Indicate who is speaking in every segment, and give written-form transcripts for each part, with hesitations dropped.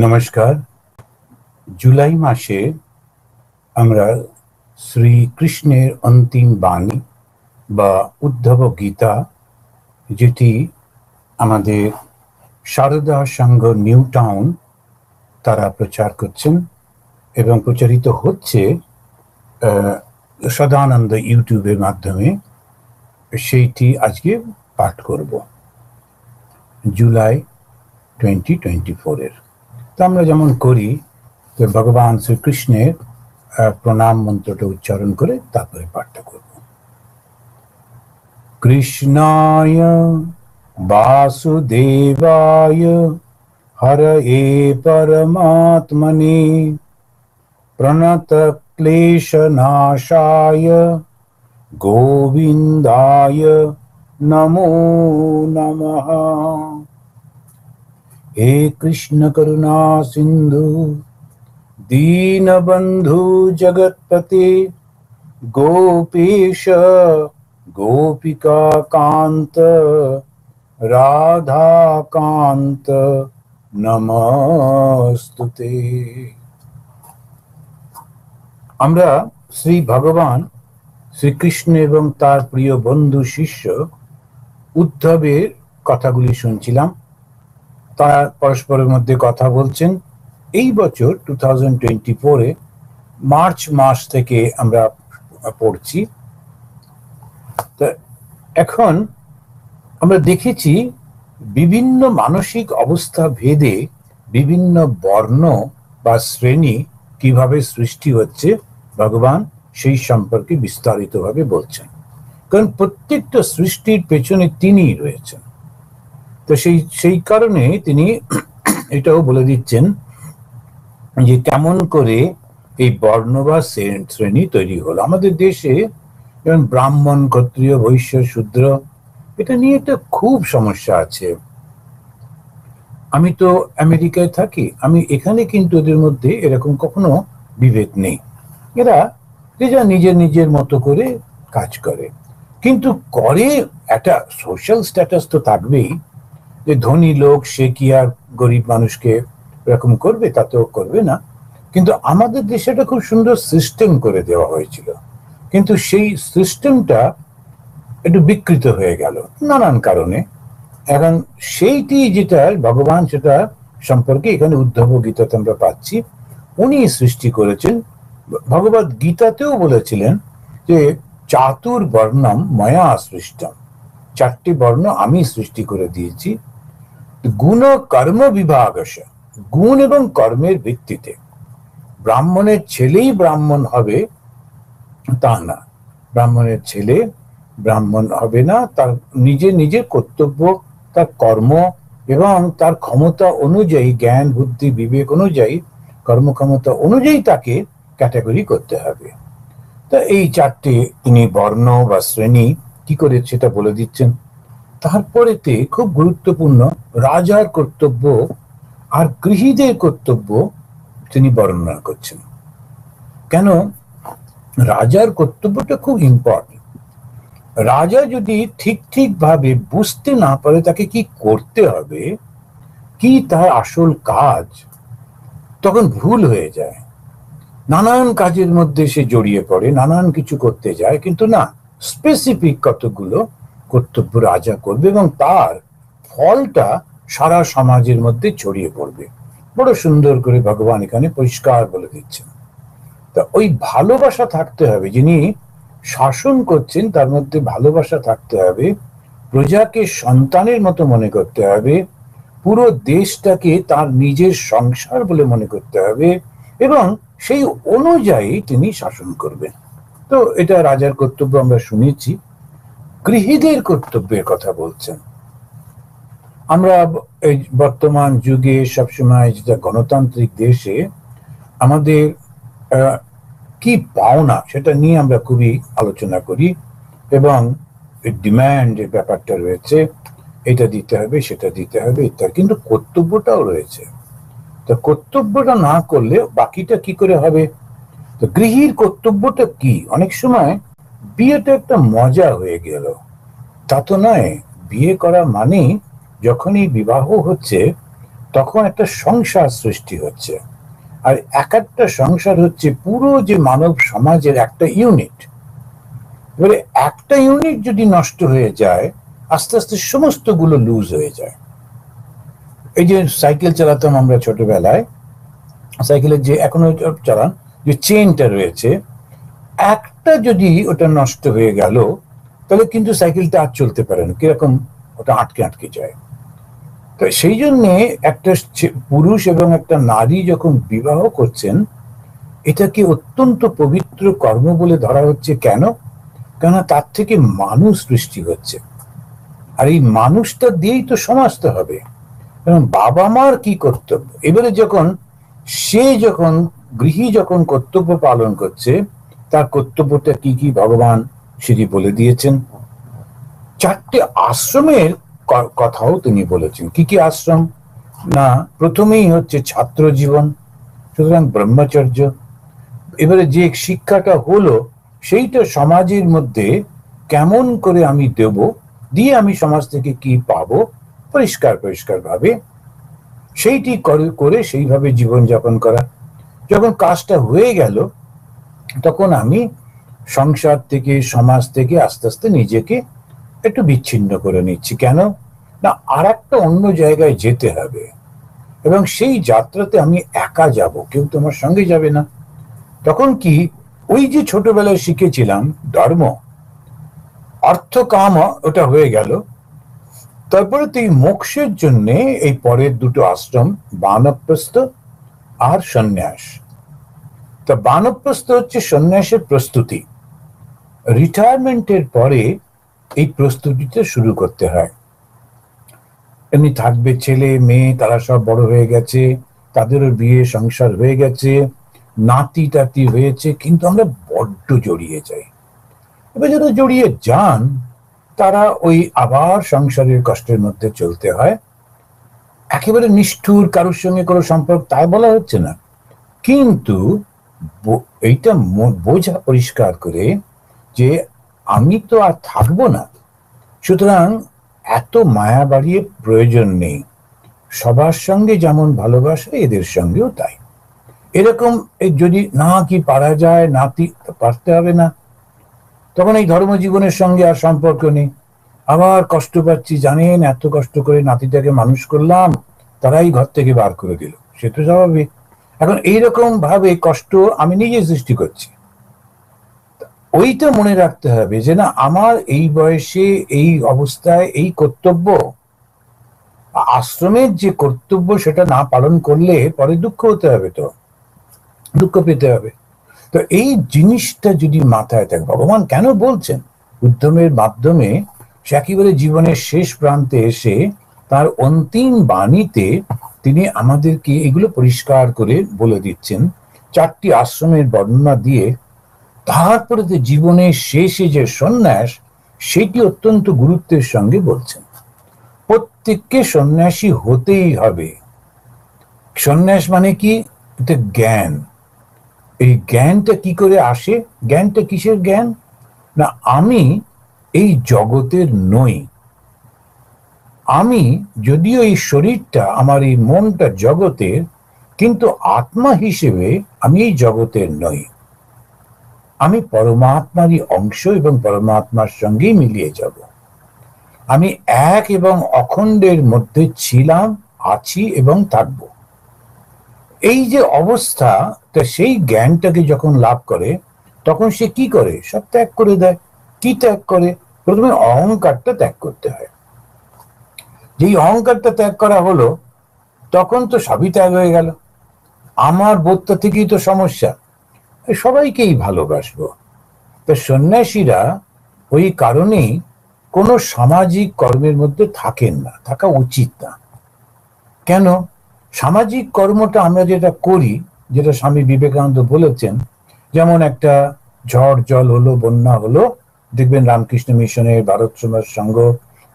Speaker 1: নমস্কার। জুলাই মাসে আমরা শ্রীকৃষ্ণের অন্তিম বাণী বা উদ্ধব গীতা, যেটি আমাদের সারদা সংঘ নিউ টাউন তারা প্রচার করছেন এবং প্রচারিত হচ্ছে সদানন্দ ইউটিউবের মাধ্যমে, সেইটি আজকে পাঠ করব জুলাই 2024-এর। তো আমরা যেমন করি, ভগবান শ্রীকৃষ্ণের প্রণাম মন্ত্রটা উচ্চারণ করে তারপরে পাঠটা করব। কৃষ্ণায় বাসুদেবায় হরয়ে পরমাত্মনে প্রণত ক্লেশনাশায় গোবিন্দায় নমো নমঃ। हे कृष्ण करुणा सिंधु दीनबंधु जगतपते गोपेश गोपिका कांत राधा कांत नमस्तुते। আমরা শ্রী ভগবান শ্রীকৃষ্ণ এবং তার প্রিয় বন্ধু শিষ্য উদ্ধবের কথাগুলি শুনছিলাম। তারা পরস্পরের মধ্যে কথা বলছেন। এই বছর 2024-এ মার্চ মাস থেকে আমরা পড়ছি। তো এখন আমরা দেখেছি বিভিন্ন মানসিক অবস্থা ভেদে বিভিন্ন বর্ণ বা শ্রেণী কিভাবে সৃষ্টি হচ্ছে, ভগবান সেই সম্পর্কে বিস্তারিতভাবে বলছেন। কারণ প্রত্যেকটা সৃষ্টির পেছনে তিনিই রয়েছেন। তো সেই কারণে তিনি এটাও বলে দিচ্ছেন যে কেমন করে এই বর্ণ বা শ্রেণী তৈরি হলো। আমাদের দেশে যেমন ব্রাহ্মণ, ক্ষত্রিয়, বৈশ্য, শূদ্র, এটা নিয়ে একটা খুব সমস্যা আছে। আমি তো আমেরিকায় থাকি, আমি এখানে কিন্তু এদের মধ্যে এরকম কখনো বিভেদ নেই। এরা যে যা নিজের নিজের মতো করে কাজ করে, কিন্তু করে একটা সোশ্যাল স্ট্যাটাস তো থাকবেই। যে ধনী লোক সে কি আর গরিব মানুষকে এরকম করবে? তা তো করবে না। কিন্তু আমাদের দেশে একটা খুব সুন্দর সিস্টেম করে দেওয়া হয়েছিল, কিন্তু সেই সিস্টেমটা একটু বিকৃত হয়ে গেল নানান কারণে। এখন সেইটি যেটা ভগবান, সেটা সম্পর্কে এখানে উদ্ধব গীতাতে আমরা পাচ্ছি। উনি সৃষ্টি করেছেন। ভগবদ গীতাতেও বলেছিলেন যে চাতুর বর্ণম ময়া সৃষ্টম, চারটি বর্ণ আমি সৃষ্টি করে দিয়েছি। গুণ কর্ম বিভাগশ, গুণ এবং কর্মের ভিত্তিতে। ব্রাহ্মণের ছেলেই ব্রাহ্মণ হবে তা না, ব্রাহ্মণের ছেলে ব্রাহ্মণ হবে না। তার নিজের নিজের কর্তব্য, তার কর্ম এবং তার ক্ষমতা অনুযায়ী, জ্ঞান বুদ্ধি বিবেক অনুযায়ী, কর্মক্ষমতা অনুযায়ী তাকে ক্যাটাগরি করতে হবে। তা এই চারটে তিনি বর্ণ বা শ্রেণী কি করে সেটা বলে দিচ্ছেন। তারপরেতে খুব গুরুত্বপূর্ণ রাজার কর্তব্য আর গৃহীদের কর্তব্য তিনি বর্ণনা করছেন। কেন? রাজার কর্তব্যটা খুব ইম্পর্টেন্ট। রাজা যদি ঠিক ভাবে বুঝতে না পারে তাকে কি করতে হবে, কি তার আসল কাজ, তখন ভুল হয়ে যায়। নানান কাজের মধ্যে সে জড়িয়ে পড়ে, নানান কিছু করতে যায়, কিন্তু না, স্পেসিফিক কতগুলো কর্তব্য রাজা করবে এবং তার ফলটা সারা সমাজের মধ্যে ছড়িয়ে পড়বে। বড় সুন্দর করে ভগবান এখানে পরিষ্কার বলে দিচ্ছেন। তা ওই ভালোবাসা থাকতে হবে, যিনি শাসন করছেন তার মধ্যে ভালোবাসা থাকতে হবে। প্রজাকে সন্তানের মতো মনে করতে হবে, পুরো দেশটাকে তার নিজের সংসার বলে মনে করতে হবে এবং সেই অনুযায়ী তিনি শাসন করবেন। তো এটা রাজার কর্তব্য আমরা শুনেছি। গৃহীদের কর্তব্যের কথা বলছেন। আমরা এই বর্তমান যুগে সবসময় যেটা গণতান্ত্রিক দেশে আমাদের কি পাওনা সেটা নিয়ে আমরা খুবই আলোচনা করি এবং ডিমান্ডের ব্যাপারটা রয়েছে, এটা দিতে হবে সেটা দিতে হবে ইত্যাদি, কিন্তু কর্তব্যটাও রয়েছে। তো কর্তব্যটা না করলে বাকিটা কি করে হবে? তো গৃহীর কর্তব্যটা কি? অনেক সময় বিয়েটা একটা মজা হয়ে গেল, তা তো নয়। বিয়ে করা মানে যখনই বিবাহ হচ্ছে তখন একটা সংসার সৃষ্টি হচ্ছে। আর এক একটা সংসার হচ্ছে পুরো যে মানব সমাজের একটা ইউনিট। এবারে একটা ইউনিট যদি নষ্ট হয়ে যায়, আস্তে আস্তে সমস্ত গুলো লুজ হয়ে যায়। এই যে সাইকেল চালাতাম আমরা ছোটবেলায়, সাইকেলের যে এখনো চালান, যে চেনটা রয়েছে, একটা যদি ওটা নষ্ট হয়ে গেল, তাহলে কিন্তু সাইকেলটা আর চলতে পারে না, কিরকম ওটা আটকে আটকে যায়। তো সেই জন্যে একটা পুরুষ এবং একটা নারী যখন বিবাহ করছেন, এটাকে অত্যন্ত পবিত্র কর্ম বলে ধরা হচ্ছে। কেন? কেননা তার থেকে মানুষ সৃষ্টি হচ্ছে, আর এই মানুষটা দিয়েই তো সমাজটা হবে। কারণ বাবা মার কি কর্তব্য, এবারে যখন গৃহী যখন কর্তব্য পালন করছে, তার কর্তব্যটা কি কি ভগবান শ্রী বলে দিয়েছেন। 4টে আশ্রমের কথাও তিনি বলেছেন। কি কি আশ্রম? না, প্রথমেই হচ্ছে ছাত্র জীবন, সুতরাং ব্রহ্মচর্য। এবারে যে শিক্ষাটা হলো, সেইটা সমাজের মধ্যে কেমন করে আমি দেব, দিয়ে আমি সমাজ থেকে কি পাবো, পরিষ্কার ভাবে সেইটি করে সেইভাবে জীবনযাপন করা। যখন কাজটা হয়ে গেল, তখন আমি সংসার থেকে, সমাজ থেকে আস্তে আস্তে নিজেকে একটু বিচ্ছিন্ন করে নিচ্ছি। কেন? না, আর একটা অন্য জায়গায় যেতে হবে, এবং সেই যাত্রাতে আমি একা যাব, কেউ তোমার সঙ্গে যাবে না। তখন কি, ওই যে ছোটবেলায় শিখেছিলাম ধর্ম, অর্থ কাম, ওটা হয়ে গেল। তারপরে তো এই মোক্ষের জন্য এই পরের দুটো আশ্রম, বানপ্রস্থ আর সন্ন্যাস। তা বানপ্রস্থ হচ্ছে সন্ন্যাসের প্রস্তুতি। রিটায়ারমেন্টের পরে এই প্রস্তুতিটা শুরু করতে হয়। এমনি থাকবে ছেলে মেয়ে, তারা সব বড় হয়ে গেছে, তাদেরও বিয়ে সংসার হয়ে গেছে, নাতি টাতি হয়েছে, কিন্তু আমরা বড্ড জড়িয়ে যাই। এবার যারা জড়িয়ে যান, তারা ওই আবার সংসারের কষ্টের মধ্যে চলতে হয়। একেবারে নিষ্ঠুর, কারোর সঙ্গে কোনো সম্পর্ক তাই বলা হচ্ছে না, কিন্তু এইটা বোঝা পরিষ্কার করে যে আমি তো আর থাকবো না, সুতরাং এত মায়া বাড়িয়ে প্রয়োজন নেই। সবার সঙ্গে যেমন ভালোবাসা, এদের সঙ্গেও তাই। এরকম যদি না কি পারা যায়, নাতি পারতে হবে না, তখন এই ধর্মজীবনের সঙ্গে আর সম্পর্ক নেই। আবার কষ্ট পাচ্ছি, জানেন, এত কষ্ট করে নাতিটাকে মানুষ করলাম, তারাই ঘর থেকে বার করে দিল, সে তো স্বাভাবিক। এখন এইরকম ভাবে কষ্ট আমি নিজে সৃষ্টি করছি। ওইটা মনে রাখতে হবে যে না, আমার এই বয়সে, এই অবস্থায় এই কর্তব্য, আশ্রমের যে কর্তব্য, সেটা না পালন করলে পরে দুঃখ হতে হবে, তো দুঃখ পেতে হবে। তো এই জিনিসটা যদি মাথায় থাকে, ভগবান কেন বলছেন উদ্যমের মাধ্যমে, সে একেবারে জীবনের শেষ প্রান্তে এসে তার অন্তিম বাণীতে তিনি আমাদেরকে এগুলো পরিষ্কার করে বলে দিচ্ছেন। 4টি আশ্রমের বর্ণনা দিয়ে তারপরে জীবনের শেষে যে সন্ন্যাস, সেটি অত্যন্ত গুরুত্বের সঙ্গে বলছেন। প্রত্যেককে সন্ন্যাসী হতেই হবে। সন্ন্যাস মানে কি? এটা জ্ঞান। এই জ্ঞানটা কি করে আসে? জ্ঞানটা কিসের জ্ঞান? না, আমি এই জগতের নই। আমি যদিও এই শরীরটা, আমার এই মনটা জগতের, কিন্তু আত্মা হিসেবে আমি এই জগতের নই। আমি পরমাত্মারই অংশ, এবং পরমাত্মার সঙ্গেই মিলিয়ে যাব। আমি এক এবং অখণ্ডের মধ্যে ছিলাম, আছি এবং থাকব। এই যে অবস্থা, তা সেই জ্ঞানটাকে যখন লাভ করে, তখন সে কি করে? সব ত্যাগ করে দেয়। কি ত্যাগ করে? প্রথমে অহংকারটা ত্যাগ করতে হয়। যেই অহংকারটা ত্যাগ করা হলো, তখন তো সবই ত্যাগ হয়ে গেল। আমার বোধটা থেকেই তো সমস্যা, সবাইকেই ভালোবাসবো। তো সন্ন্যাসীরা ওই কারণেই কোনো সামাজিক কর্মের মধ্যে থাকেন না, থাকা উচিত না। কেন? সামাজিক কর্মটা আমরা যেটা করি, যেটা স্বামী বিবেকানন্দ বলেছেন, যেমন একটা ঝড় জল হলো, বন্যা হলো, দেখবেন রামকৃষ্ণ মিশনের, ভারত সমাজ সংঘ,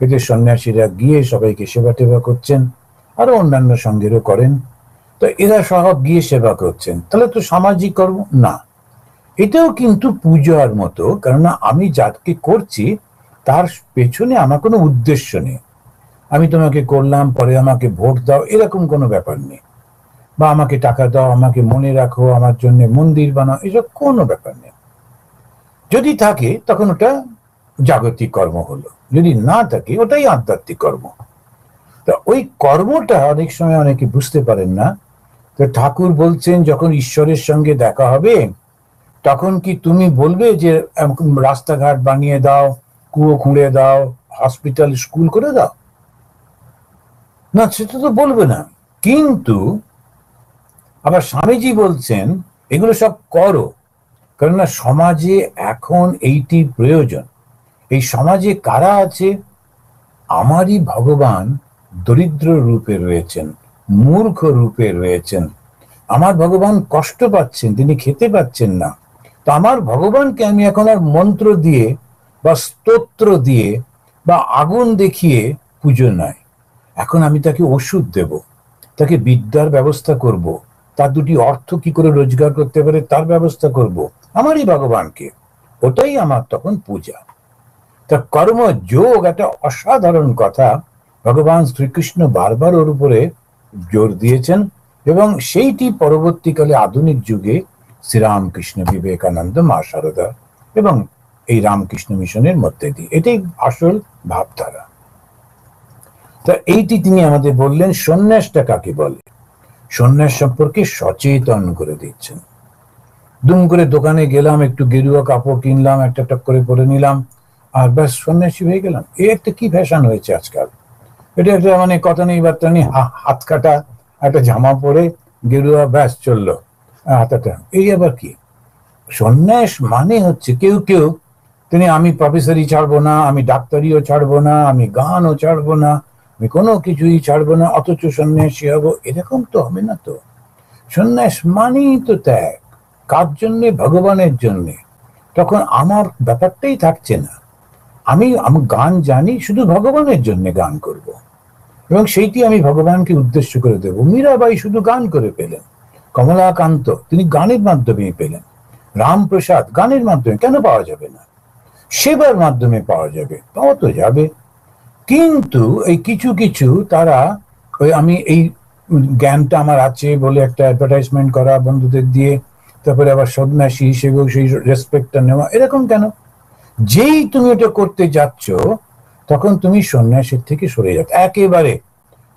Speaker 1: এদের সন্ন্যাসীরা গিয়ে সবাইকে সেবা টেবা করছেন, আরো অন্যান্য সংঘেরও করেন। তো এরা সব গিয়ে সেবা করছেন, তাহলে তো সামাজিক কর্ম না। এটাও কিন্তু পূজার মতো, কেননা আমি যাকে করছি তার পেছনে আমার কোনো উদ্দেশ্য নেই। আমি তোমাকে করলাম, পরে আমাকে ভোট দাও, এরকম কোনো ব্যাপার নেই। বা আমাকে টাকা দাও, আমাকে মনে রাখো, আমার জন্য মন্দির বানাও, এসব কোনো ব্যাপার নেই। যদি থাকে তখন ওটা জাগতিক কর্ম হলো, যদি না থাকে ওটাই আধ্যাত্মিক কর্ম। তা ওই কর্মটা অনেক সময় অনেকে বুঝতে পারেন না। তো ঠাকুর বলছেন, যখন ঈশ্বরের সঙ্গে দেখা হবে তখন কি তুমি বলবে যে রাস্তাঘাট বানিয়ে দাও, কুয়ো খুঁড়ে দাও, হসপিটাল স্কুল করে দাও? না, সেটা তো বলবে না। কিন্তু আবার স্বামীজি বলছেন এগুলো সব করো, কেননা সমাজে এখন এইটি প্রয়োজন। এই সমাজে কারা আছে? আমারই ভগবান দরিদ্র রূপে রয়েছেন, মূর্খ রূপে রয়েছেন। আমার ভগবান কষ্ট পাচ্ছেন, তিনি খেতে পাচ্ছেন না। তো আমার ভগবানকে আমি এখন আর মন্ত্র দিয়ে বা স্তোত্র দিয়ে বা আগুন দেখিয়ে পুজো নয়, এখন আমি তাকে ওষুধ দেব, তাকে বিদ্যার ব্যবস্থা করব, তার দুটি অর্থ কি করে রোজগার করতে পারে তার ব্যবস্থা করব আমারই ভগবানকে। ওটাই আমার তখন পূজা। তা কর্মযোগ একটা অসাধারণ কথা, ভগবান শ্রীকৃষ্ণ বারবার ওর উপরে জোর দিয়েছেন, এবং সেইটি পরবর্তীকালে আধুনিক যুগে শ্রীরামকৃষ্ণ, বিবেকানন্দ, মা শারদা এবং এই রামকৃষ্ণ মিশনের মধ্যে দিয়ে, এটাই আসল ভাবধারা। তা এইটি তিনি আমাদের বললেন। সন্ন্যাসটা কাকে বলে? সন্ন্যাস সম্পর্কে সচেতন করে দিচ্ছেন। দুম করে দোকানে গেলাম, একটু গেরুয়া কাপড় কিনলাম, একটা টক করে পরে নিলাম, আর ব্যাস সন্ন্যাসী হয়ে গেলাম। এই একটা কি ফ্যাশন হয়েছে আজকাল। এটা একটা মানে কথা নেই বার্তা নেই, হাত কাটা একটা জামা পরে গেরুয়া, ব্যাস চললো হাতাটা। এই আবার কি? সন্ন্যাস মানে হচ্ছে কেউ কেউ তিনি আমি প্রফেসরই ছাড়বো না, আমি ডাক্তারিও ছাড়বো না, আমি গানও ছাড়বো না, আমি কোনো কিছুই ছাড়বো না, অথচ সন্ন্যাসী হবো, এরকম তো হবে না। তো সন্ন্যাস মানেই তো ত্যাগ। কার জন্যে? ভগবানের জন্যে। তখন আমার ব্যাপারটাই থাকছে না, আমি গান জানি, শুধু ভগবানের জন্য গান করব, এবং সেইটি আমি ভগবানকে উদ্দেশ্য করে দেব। মীরাবাই শুধু গান করে পেলেন, কমলাকান্ত তিনি গানের মাধ্যমেই পেলেন, রামপ্রসাদ গানের মাধ্যমে, কেন পাওয়া যাবে না? সেবার মাধ্যমে পাওয়া যাবে, পাওয়া তো যাবে। কিন্তু এই কিছু কিছু তারা ওই আমি এই জ্ঞানটা আমার আছে বলে একটা অ্যাডভার্টাইজমেন্ট করা বন্ধুদের দিয়ে, তারপরে আবার সন্ন্যাসী হিসেবেও সেই রেসপেক্টটা নেওয়া, এরকম কেন? যেই তুমি এটা করতে যাচ্ছ তখন তুমি সন্ন্যাসীর থেকে সরে যাচ্ছ একেবারে।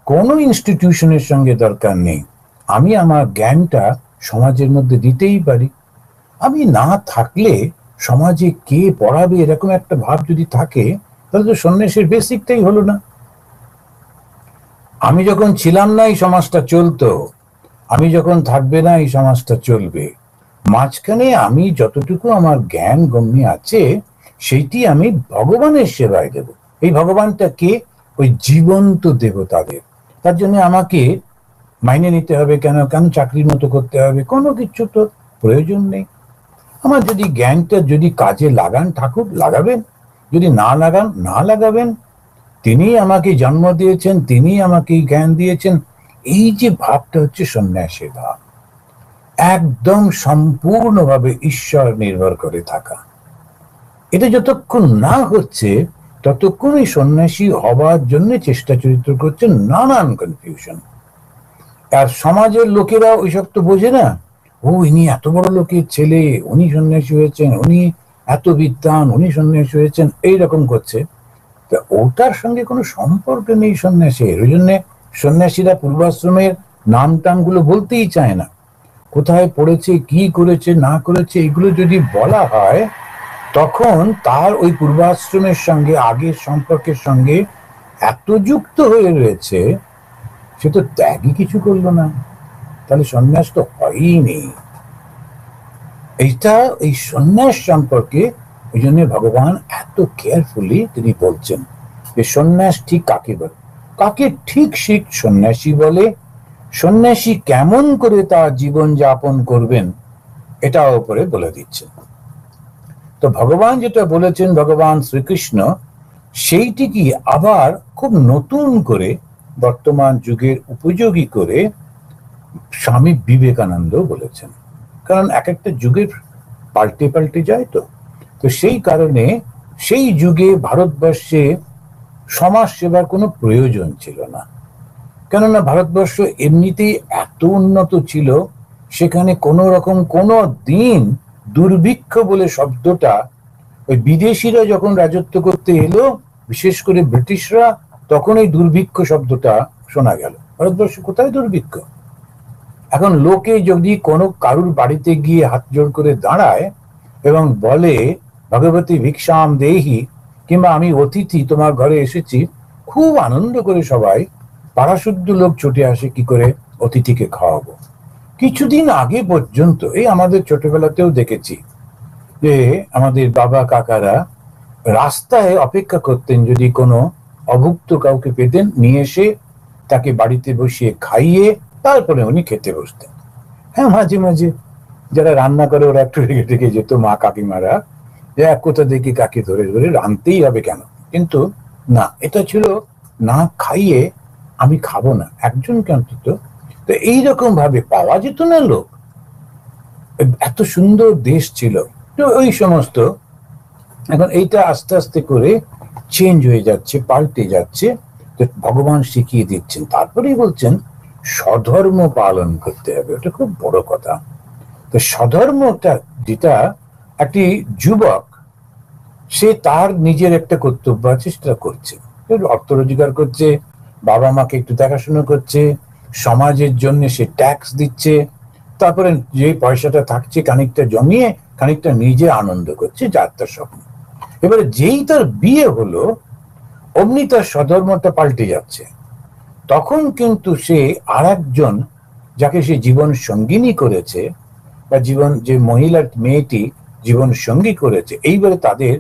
Speaker 1: কোনো ইনস্টিটিউশনের সঙ্গে দরকার নেই, আমি আমার জ্ঞানটা সমাজের মধ্যে দিতেই পারি। আমি না থাকলে সমাজে কে পড়াবে, এরকম একটা ভাব যদি থাকে তাহলে তো সন্ন্যাসীর বেসিকটাই হলো না। আমি যখন ছিলাম না এই সমাজটা চলতো, আমি যখন থাকবে না এই সমাজটা চলবে। মাঝখানে আমি যতটুকু আমার জ্ঞান গম্যে আছে সেইটি আমি ভগবানের সেবায় দেব। এই ভগবানটা কে? ওই জীবন্ত দেবতাদের। তার জন্য আমাকে মাইনে নিতে হবে কেন? কেন চাকরির মতো করতে হবে? কোনো কিছু তো প্রয়োজন নেই। আমার যদি জ্ঞানটা যদি কাজে লাগান, ঠাকুর লাগাবেন, যদি না লাগান না লাগাবেন। তিনি আমাকে জন্ম দিয়েছেন, তিনি আমাকে জ্ঞান দিয়েছেন। এই যে ভাবটা হচ্ছে সন্ন্যাসের ভাব, একদম সম্পূর্ণভাবে ঈশ্বর নির্ভর করে থাকা। এটা যতক্ষণ না হচ্ছে ততক্ষণ এই সন্ন্যাসী হবার জন্য চেষ্টা চরিত্র করছেন, নানান কনফিউশন। আর সমাজের লোকেরা ওইসব তো বোঝে না। ও ইনি এত বড় লোকের ছেলে, উনি সন্ন্যাসী হয়েছেন, উনি এত বিদ্বান, উনি সন্ন্যাসী হয়েছেন, এইরকম করছে। ওটার সঙ্গে কোনো সম্পর্ক নেই সন্ন্যাসীর। ওই জন্য সন্ন্যাসীরা পূর্বাশ্রমের নাম টাম গুলো বলতেই চায় না। কোথায় পড়েছে, কি করেছে না করেছে, এগুলো যদি বলা হয় তখন তার ওই পূর্বাশ্রমের সঙ্গে আগের সম্পর্কের সঙ্গে এত যুক্ত হয়ে রয়েছে, সে তো ত্যাগই কিছু করলো না, তাহলে সন্ন্যাস তো হয়ই। এইটা এই সন্ন্যাস সম্পর্কে ওই জন্য ভগবান এত কেয়ারফুলি তিনি বলছেন যে সন্ন্যাস ঠিক কাকে বলে, কাকে ঠিক শিখ সন্ন্যাসী বলে, সন্ন্যাসী কেমন করে তার জীবন যাপন করবেন এটাও উপরে বলে দিচ্ছেন। তো ভগবান যেটা বলেছেন, ভগবান শ্রীকৃষ্ণ, সেইটি কি আবার খুব নতুন করে বর্তমান যুগের উপযোগী করে স্বামী বিবেকানন্দ বলেছেন। কারণ এক একটা যুগের পাল্টে পাল্টে যায়। তো তো সেই কারণে সেই যুগে ভারতবর্ষে সমাজ সেবার কোনো প্রয়োজন ছিল না। কেননা ভারতবর্ষ এমনিতেই এত উন্নত ছিল, সেখানে কোনো রকম কোনো দিন দুর্ভিক্ষ বলে শব্দটা, ওই বিদেশিরা যখন রাজত্ব করতে এলো, বিশেষ করে ব্রিটিশরা, তখন এই দুর্ভিক্ষ শব্দটা শোনা গেল। ভারতবর্ষে কোথায় দুর্ভিক্ষ? এখন লোকে যদি কোনো কারুর বাড়িতে গিয়ে হাত জোড় করে দাঁড়ায় এবং বলে ভগবতী ভিক্ষাম দেহি, কিংবা আমি অতিথি তোমার ঘরে এসেছি, খুব আনন্দ করে সবাই পাড়াশুদ্ধ লোক ছুটে আসে কি করে অতিথিকে খাওয়াবো। কিছুদিন আগে পর্যন্ত এই আমাদের ছোটবেলাতেও দেখেছি যে আমাদের বাবা কাকারা রাস্তায় অপেক্ষা করতেন, যদি কোনো অভুক্ত কাউকে পেতেন নিয়ে এসে তাকে বাড়িতে বসিয়ে খাইয়ে তারপরে উনি খেতে বসতেন। হ্যাঁ, মাঝে মাঝে যারা রান্না করে ওরা একটু রেগে রেগে যেত, মা কাকিমারা, যে এক কোথা দেখি কাকে ধরে ধরে রাঁধতেই হবে কেন, কিন্তু না, এটা ছিল না খাইয়ে আমি খাবো না, একজনকে অন্তত। তো এইরকম ভাবে পাওয়া যেত না লোক, এত সুন্দর দেশ ছিল। তো ওই সমস্ত এখন এইটা আস্তে আস্তে করে চেঞ্জ হয়ে যাচ্ছে, পাল্টে যাচ্ছে। তো ভগবান শিখিয়ে দিচ্ছেন, তারপরেই বলছেন স্বধর্ম পালন করতে হবে। ওটা খুব বড় কথা। তো স্বধর্মটা যেটা, একটি যুবক সে তার নিজের একটা কর্তব্য আছে, সেটা করছে, অর্থ রোজগার করছে, বাবা মাকে একটু দেখাশোনা করছে, সমাজের জন্য সে ট্যাক্স দিচ্ছে, তারপরে যে পয়সাটা থাকছে খানিকটা জমিয়ে খানিকটা নিজে আনন্দ করছে, যার তার স্বপ্ন। এবারে যেই তার বিয়ে হলো, অমনি তার স্বধর্মটা পাল্টে যাচ্ছে। তখন কিন্তু সে আর একজন যাকে সে জীবন সঙ্গিনী করেছে, বা জীবন যে মহিলার মেয়েটি জীবন সঙ্গী করেছে, এইবারে তাদের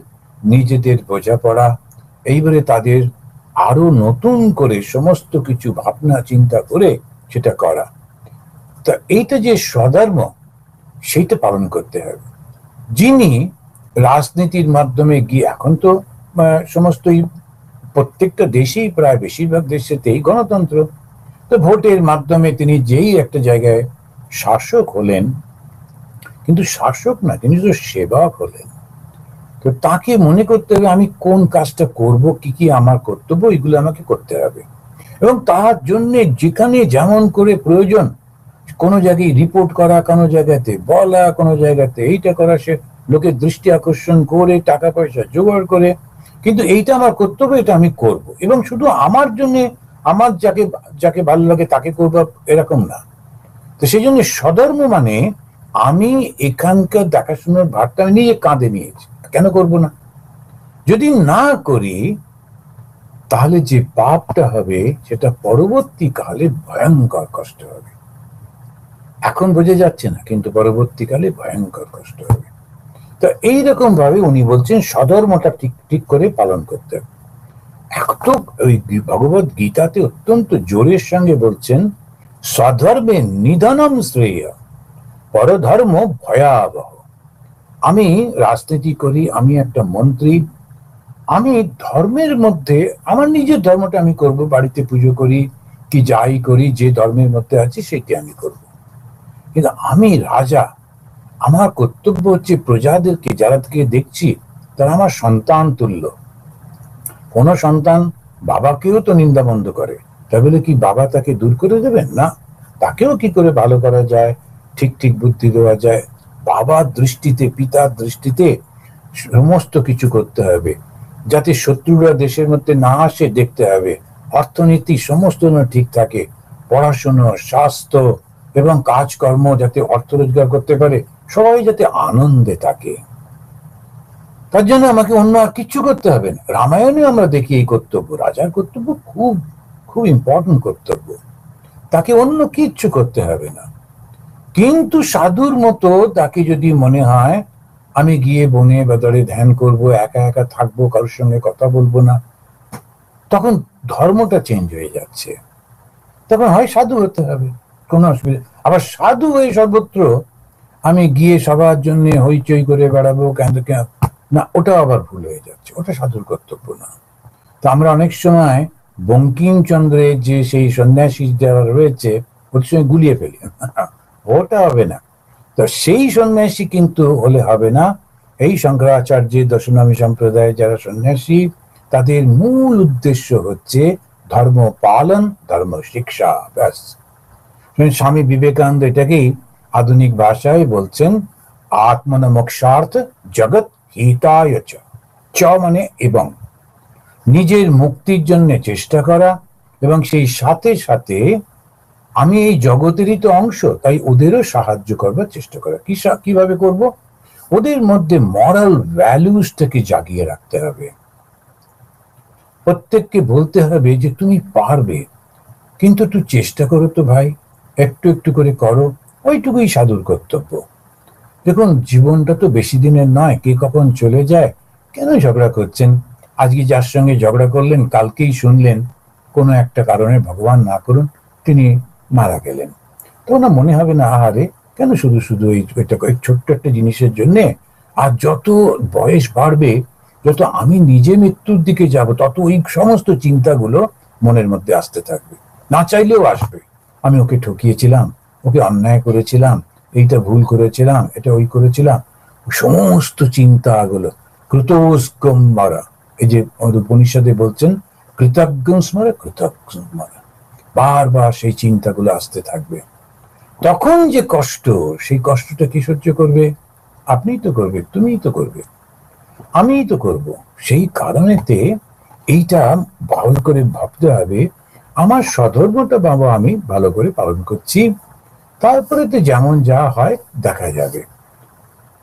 Speaker 1: নিজেদের বোঝাপড়া, এইবারে তাদের আরো নতুন করে সমস্ত কিছু ভাবনা চিন্তা করে সেটা করা। তা এইটা যে স্বধর্ম, সেইটা পালন করতে হবে। যিনি রাজনীতির মাধ্যমে গিয়ে, এখন তো সমস্তই প্রত্যেকটা দেশেই, প্রায় বেশিরভাগ দেশেতেই গণতন্ত্র, তো ভোটের মাধ্যমে তিনি যেই একটা জায়গায় শাসক হলেন, কিন্তু শাসক না, তিনি তো সেবক হলেন। তো তাকে মনে করতে হবে আমি কোন কাজটা করব, কি কি আমার কর্তব্য, এগুলো আমাকে করতে হবে। এবং তার জন্য যেখানে যেমন করে প্রয়োজন, কোনো জায়গায় রিপোর্ট করা, কোনো জায়গাতে বলা, কোনো জায়গাতে এইটা করা, সে লোকের দৃষ্টি আকর্ষণ করে টাকা পয়সা জোগাড় করে, কিন্তু এইটা আমার কর্তব্য, এটা আমি করব। এবং শুধু আমার জন্য, আমার যাকে যাকে ভালো লাগে তাকে করবো, এরকম না। তো সেই জন্য স্বধর্ম মানে আমি এখানকার দেখাশোনার ভারটা আমি নিজে কাঁধে নিয়েছি, কেন করব না? যদি না করি তাহলে যে পাপটা হবে সেটা পরবর্তীকালে ভয়ঙ্কর কষ্ট হবে। এখন বোঝা যাচ্ছে না, কিন্তু পরবর্তীকালে ভয়ঙ্কর কষ্ট হবে। তো এইরকম ভাবে উনি বলছেন স্বধর্মটা ঠিক ঠিক করে পালন করতে হবে। তো ওই ভগবত গীতাতে অত্যন্ত জোরের সঙ্গে বলছেন স্বধর্মে নিধনম শ্রেয় পরধর্ম ভয়াবহ। আমি রাজনীতি করি, আমি একটা মন্ত্রী, আমি ধর্মের মধ্যে আমার নিজের ধর্মটা আমি করব, বাড়িতে পুজো করি কি যাই করি, যে ধর্মের মধ্যে আছি সেটি আমি করব। কিন্তু আমি রাজা, আমার কর্তব্য হচ্ছে প্রজাদেরকে, যারা থেকে দেখছি তারা আমার সন্তান তুল্য। কোন সন্তান বাবাকেও তো নিন্দা বন্ধ করে, তা বলে কি বাবা তাকে দূর করে দেবেন? না, তাকেও কি করে ভালো করা যায়, ঠিক ঠিক বুদ্ধি দেওয়া যায়, বাবার দৃষ্টিতে, পিতার দৃষ্টিতে সমস্ত কিছু করতে হবে, যাতে শত্রুরা দেশের মধ্যে না আসে দেখতে হবে, অর্থনীতি সমস্ত ঠিক থাকে, পড়াশোনা, স্বাস্থ্য এবং কাজকর্ম যাতে অর্থ রোজগার করতে পারে, সবাই যাতে আনন্দে থাকে। তার জন্য আমাকে অন্য আর কিচ্ছু করতে হবে না। রামায়ণে আমরা দেখি এই কর্তব্য, রাজার কর্তব্য খুব খুব ইম্পর্টেন্ট কর্তব্য, তাকে অন্য কিচ্ছু করতে হবে না। কিন্তু সাধুর মতো তাকে যদি মনে হয় আমি গিয়ে বনে বাজারে ধ্যান করব, একা একা থাকবো, কারোর সঙ্গে কথা বলবো না, তখন ধর্মটা চেঞ্জ হয়ে যাচ্ছে। তখন হয় সাধু হতে হবে, কোনো অসুবিধা। আবার সাধু হয়ে সর্বত্র আমি গিয়ে সবার জন্য হইচই করে বেড়াবো, কেন না, ওটা আবার ভুল হয়ে যাচ্ছে, ওটা সাধুর কর্তব্য না। তো আমরা অনেক সময় বঙ্কিমচন্দ্রের যে সেই সন্ন্যাসী যারা রয়েছে ওদের সঙ্গে গুলিয়ে ফেলি, ওটা হবে না। তো সেই সন্ন্যাসী কিন্তু হলে হবে না। এই শঙ্করাচার্যের দশনামী সম্প্রদায়ে যারা সন্ন্যাসী, তাদের মূল উদ্দেশ্য হচ্ছে ধর্ম পালন, ধর্ম শিক্ষা, ব্যাস। স্বামী বিবেকানন্দ এটাকেই আধুনিক ভাষায় বলছেন আত্মন মোক্ষার্থ জগৎ হিতায় চ। চ মানে এবং, নিজের মুক্তির জন্য চেষ্টা করা এবং সেই সাথে সাথে আমি এই জগতেরই তো অংশ, তাই ওদেরও সাহায্য করবার চেষ্টা করা। কিভাবে করব? ওদের মধ্যে মরাল ভ্যালুসটাকে জাগিয়ে রাখতে হবে। প্রত্যেককে বলতে হবে যে তুমি পারবে, কিন্তু একটু চেষ্টা করো তো ভাই, একটু একটু করে করো, ওইটুকুই সাধুর কর্তব্য। দেখুন, জীবনটা তো বেশি দিনের নয়, কে কখন চলে যায়। কেন ঝগড়া করছেন? আজকে যার সঙ্গে ঝগড়া করলেন, কালকেই শুনলেন কোনো একটা কারণে, ভগবান না করুন, তিনি মারা গেলেন। তো না মনে হবে না, আহারে কেন শুধু শুধু এই ছোট্ট একটা জিনিসের জন্যে। আর যত বয়স বাড়বে, যত আমি নিজে মৃত্যুর দিকে যাব, তত ওই সমস্ত চিন্তাগুলো মনের মধ্যে আসতে থাকবে, না চাইলেও আসবে। আমি ওকে ঠকিয়েছিলাম, ওকে অন্যায় করেছিলাম, এইটা ভুল করেছিলাম, এটা ওই করেছিলাম, সমস্ত চিন্তাগুলো কৃতস্কম মারা। এই যে উপনিষদে বলছেন কৃতজ্ঞ স্মরা কৃতজ্ঞ স্মরা, বারবার সেই চিন্তাগুলো আসতে থাকবে। তখন যে কষ্ট, সেই কষ্টটা কি সহ্য করবে? আপনিই তো করবে, তুমিই তো করবে, আমিই তো করব। সেই কারণেতে এইটা ভালো করে ভাবতে হবে, আমার স্বধর্মটা বাবা আমি ভালো করে পালন করছি, তারপরে তো যেমন যা হয় দেখা যাবে।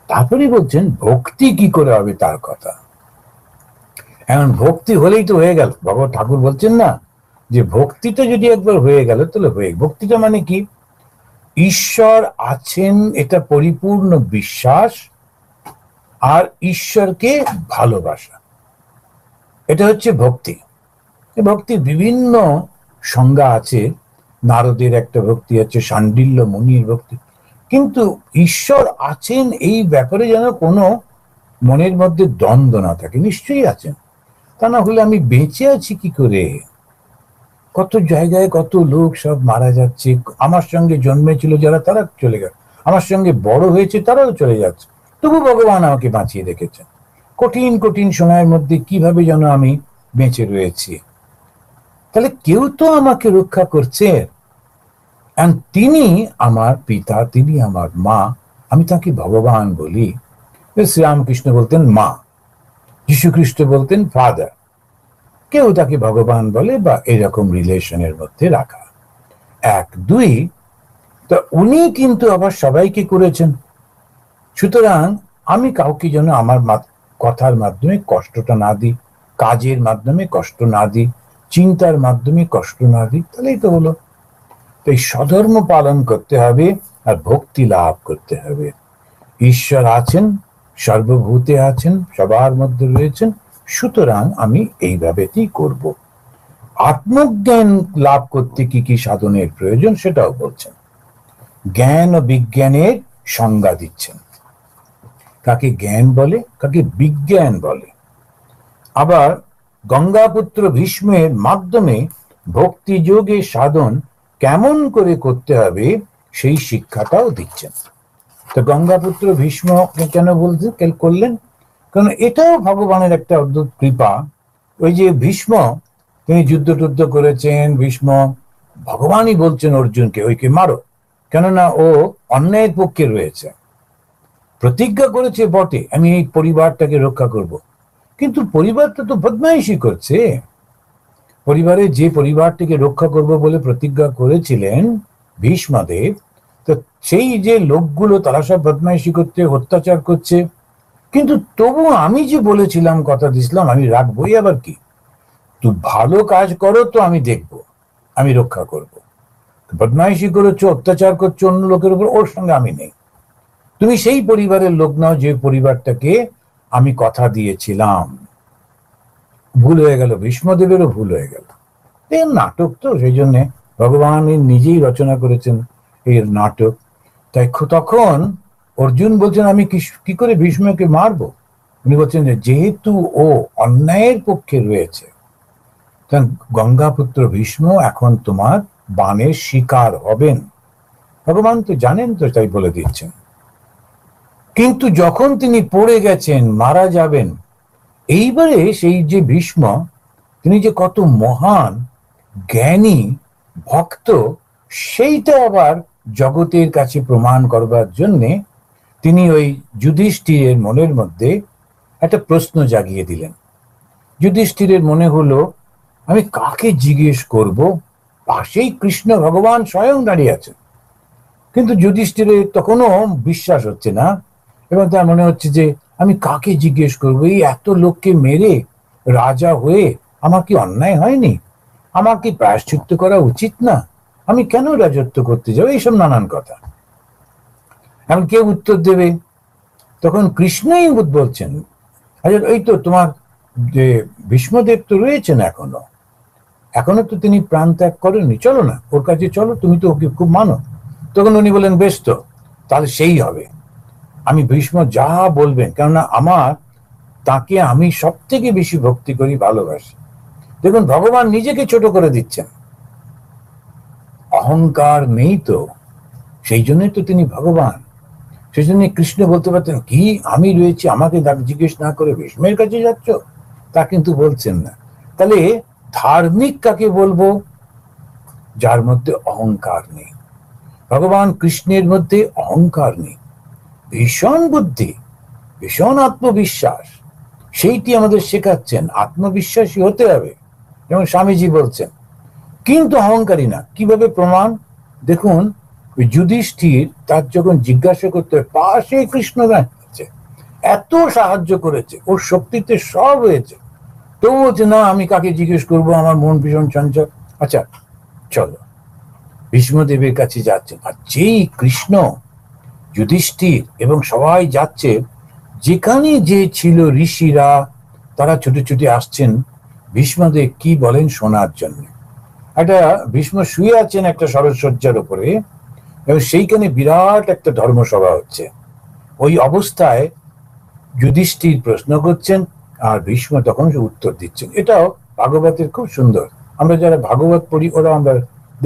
Speaker 1: তারপরে বলছেন ভক্তি কি করে হবে তার কথা। এখন ভক্তি হলেই তো হয়ে গেল। ভগবত ঠাকুর বলছেন না যে ভক্তিটা যদি একবার হয়ে গেল তাহলে হয়ে। ভক্তিটা মানে কি? ঈশ্বর আছেন এটা পরিপূর্ণ বিশ্বাস আর ঈশ্বরকে ভালোবাসা, এটা হচ্ছে ভক্তি। ভক্তির বিভিন্ন সংজ্ঞা আছে। নারদের একটা ভক্তি আছে, শাণ্ডিল্য মুনির ভক্তি। কিন্তু ঈশ্বর আছেন এই ব্যাপারে যেন কোনো মনের মধ্যে দ্বন্দ্ব না থাকে। নিশ্চয়ই আছেন, তা না হলে আমি বেঁচে আছি কি করে? কত জায়গায় কত লোক সব মারা যাচ্ছে, আমার সঙ্গে জন্মেছিল যারা তারা চলে গেল, আমার সঙ্গে বড় হয়েছে তারাও চলে যাচ্ছে, তবু ভগবান আমাকে বাঁচিয়ে রেখেছেন। কঠিন কঠিন সময়ের মধ্যে কিভাবে যেন আমি বেঁচে রয়েছি। তাহলে কেউ তো আমাকে রক্ষা করছে, তিনি আমার পিতা, তিনি আমার মা, আমি তাকে ভগবান বলি। শ্রীরামকৃষ্ণ বলতেন মা, যীশু খ্রিস্ট বলতেন ফাদার, কেউ তাকে ভগবান বলে বা এরকম রিলেশনের মধ্যে রাখা। এক দুই, তো উনি কিন্তু আবার সবাইকে করেছেন। সুতরাং আমি কাউকে যেন আমার কথার মাধ্যমে কষ্টটা না দিই, কাজের মাধ্যমে কষ্ট না দিই, চিন্তার মাধ্যমে কষ্ট না দিই, তাহলেই তো হলো। তো এই স্বধর্ম পালন করতে হবে আর ভক্তি লাভ করতে হবে। ঈশ্বর আছেন, সর্বভূতে আছেন, সবার মধ্যে রয়েছেন, সুতরাং আমি এইভাবেই করব। আত্মজ্ঞান লাভ করতে কি কি সাধনের প্রয়োজন সেটাও বলছেন। জ্ঞান ও বিজ্ঞানের সংজ্ঞা দিচ্ছেন, কাকে জ্ঞান বলে, কাকে বিজ্ঞান বলে। আবার গঙ্গাপুত্র ভীষ্মের মাধ্যমে ভক্তি যোগে সাধন কেমন করে করতে হবে সেই শিক্ষাটাও দিচ্ছেন। তো গঙ্গাপুত্র ভীষ্ম কেন বলতে করলেন? কারণ এটাও ভগবানের একটা অদ্ভুত কৃপা। ওই যে ভীষ্ম, তিনি যুদ্ধ টুদ্ধ করেছেন, ভীষ্ম ভগবানই বলছেন অর্জুনকে ওইকে মারো, কেননা ও অন্যায়ের পক্ষে রয়েছে। প্রতিজ্ঞা করেছে বটে আমি এই পরিবারটাকে রক্ষা করব, কিন্তু পরিবারটা তো বদমাইশি করছে। পরিবারে যে পরিবারটিকে রক্ষা করব বলে প্রতিজ্ঞা করেছিলেন ভীষ্মদেব, তো সেই যে লোকগুলো তারা সব বদমাইশি করছে, অত্যাচার করছে, কিন্তু তবু আমি যে বলেছিলাম, কথা দিয়েছিলাম আমি রাখবোই। আবার কি, তুই ভালো কাজ করো তো আমি দেখব, আমি রক্ষা করব। বদমাইশি করেছো, অত্যাচার করছো অন্য লোকের উপর, ওর সঙ্গে আমি নেই। তুমি সেই পরিবারের লোক নাও যে পরিবারটাকে আমি কথা দিয়েছিলাম। ভুল হয়ে গেল, ভীষ্মদেবেরও ভুল হয়ে গেল। এই নাটক তো, সেই জন্য ভগবান নিজেই রচনা করেছেন এই নাটক। তাই তখন অর্জুন বলছেন আমি কি করে ভীষ্মকে মারবো? উনি বলছেন যে যেহেতু ও অন্যায়ের পক্ষে রয়েছে, গঙ্গাপুত্র ভীষ্ম এখন তোমার বাণের শিকার হবেন। ভগবান তো জানেন, তো তাই বলে দিচ্ছেন। কিন্তু যখন তিনি পড়ে গেছেন, মারা যাবেন, এইবারে সেই যে ভীষ্ম, তিনি যে কত মহান জ্ঞানী ভক্ত, সেইটা আবার জগতের কাছে প্রমাণ করবার জন্যে তিনি ওই যুধিষ্ঠিরের মনের মধ্যে একটা প্রশ্ন জাগিয়ে দিলেন। যুধিষ্ঠিরের মনে হলো, আমি কাকে জিজ্ঞেস করব? পাশেই কৃষ্ণ ভগবান স্বয়ং দাঁড়িয়ে আছেন। কিন্তু যুধিষ্ঠিরের তখনও বিশ্বাস হচ্ছে না, এবং তার মনে হচ্ছে যে আমি কাকে জিজ্ঞেস করবো? এই এত লোককে মেরে রাজা হয়ে আমার কি অন্যায় হয়নি? আমার কি প্রায়শ্চিত্ত করা উচিত না? আমি কেন রাজত্ব করতে যাবো? এইসব নানান কথা। এখন কে উত্তর দেবে? তখন কৃষ্ণই বলছেন, আচ্ছা এই তো তোমার যে ভীষ্মদেব তো রয়েছেন এখনো, এখনো তো তিনি প্রাণ ত্যাগ করেননি, চলো না ওর কাছে চলো, তুমি তো ওকে খুব মানো। তখন উনি বলেন, বেশ তো, তাহলে সেই হবে, আমি ভীষ্ম যা বলবেন, কেননা আমার তাকে আমি সব থেকে বেশি ভক্তি করি, ভালোবাসি। দেখুন, ভগবান নিজেকে ছোট করে দিচ্ছেন, অহংকার নেই তো, সেই জন্যই তো তিনি ভগবান। সেই জন্য কৃষ্ণ বলতে পারতেন, কি আমি রয়েছি, আমাকে জিজ্ঞেস না করে ভীষ্মের কাছে যাচ্ছ? তা কিন্তু বলছেন না। তাহলে ধার্মিক কাকে বলবো? যার মধ্যে অহংকার নেই। ভগবান কৃষ্ণের মধ্যে অহংকার নেই, ভীষণ বুদ্ধি, ভীষণ আত্মবিশ্বাস, সেইটি আমাদের শেখাচ্ছেন। আত্মবিশ্বাসী হতে হবে, যেমন স্বামীজি বলছেন, কিন্তু অহংকারী না। কিভাবে প্রমাণ? দেখুন, যুধিষ্ঠির তার যখন জিজ্ঞাসা করতে, পাশে কৃষ্ণ আছে, এত সাহায্য করেছে, ওর শক্তিতে সব হয়েছে, তবু বলছে না আমি কাকে জিজ্ঞেস করবো, আমার মন ভীষণ চঞ্চল। আচ্ছা চলো, ভীষ্মদেবের কাছে যাচ্ছেন। আর যেই কৃষ্ণ, যুধিষ্ঠির এবং সবাই যাচ্ছে, যেখানে যে ছিল ঋষিরা, তারা ছুটে ছুটে আসছেন ভীষ্মদেব কি বলেন শোনার জন্য। একটা ভীষ্ম শুয়ে আছেন একটা সরসজ্জার উপরে, এবং সেইখানে বিরাট একটা ধর্মসভা হচ্ছে। ওই অবস্থায় যুধিষ্ঠির প্রশ্ন করছেন, আর ভীষ্ম তখন উত্তর দিচ্ছেন। এটাও ভাগবতের খুব সুন্দর, আমরা যারা ভাগবত পড়ি ওরা আমরা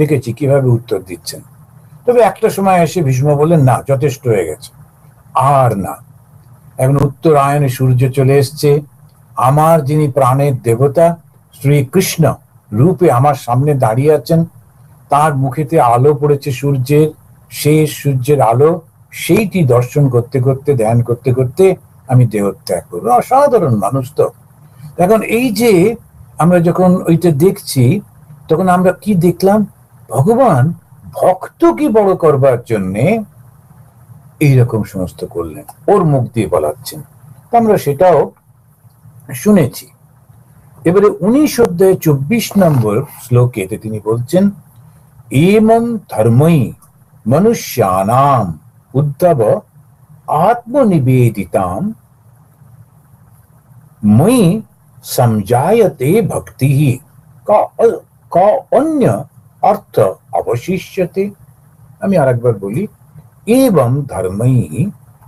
Speaker 1: দেখেছি কিভাবে উত্তর দিচ্ছেন। তবে একটা সময় এসে ভীষ্ম বললেন, না যথেষ্ট হয়ে গেছে, আর না, এখন উত্তরায়ণে সূর্য চলে এসছে, আমার যিনি প্রাণের দেবতা শ্রীকৃষ্ণ রূপে আমার সামনে দাঁড়িয়ে আছেন, তার মুখেতে আলো পড়েছে সূর্যের, শেষ সূর্যের আলো, সেইটি দর্শন করতে করতে, ধ্যান করতে করতে আমি দেহত্যাগ করবো। অসাধারণ মানুষ তো। এখন এই যে আমরা যখন ওইটা দেখছি, তখন আমরা কি দেখলাম? ভগবান ভক্তকে বড় করবার জন্যে এইরকম সমস্ত করলেন, ওর মুখ দিয়ে বলাচ্ছেন, আমরা সেটাও শুনেছি। এবারে 19 অধ্যায় 24 নম্বর শ্লোকেতে তিনি বলছেন, এমং ধর্মই মনুষ্যানাম উদ্ধব আত্মনিবেদিতাম ময়ি সমজায়তে ভক্তি ক অন্য অর্থ অবশিষ্যতে। আমি আরেকবার বলি, এবং ধর্মই,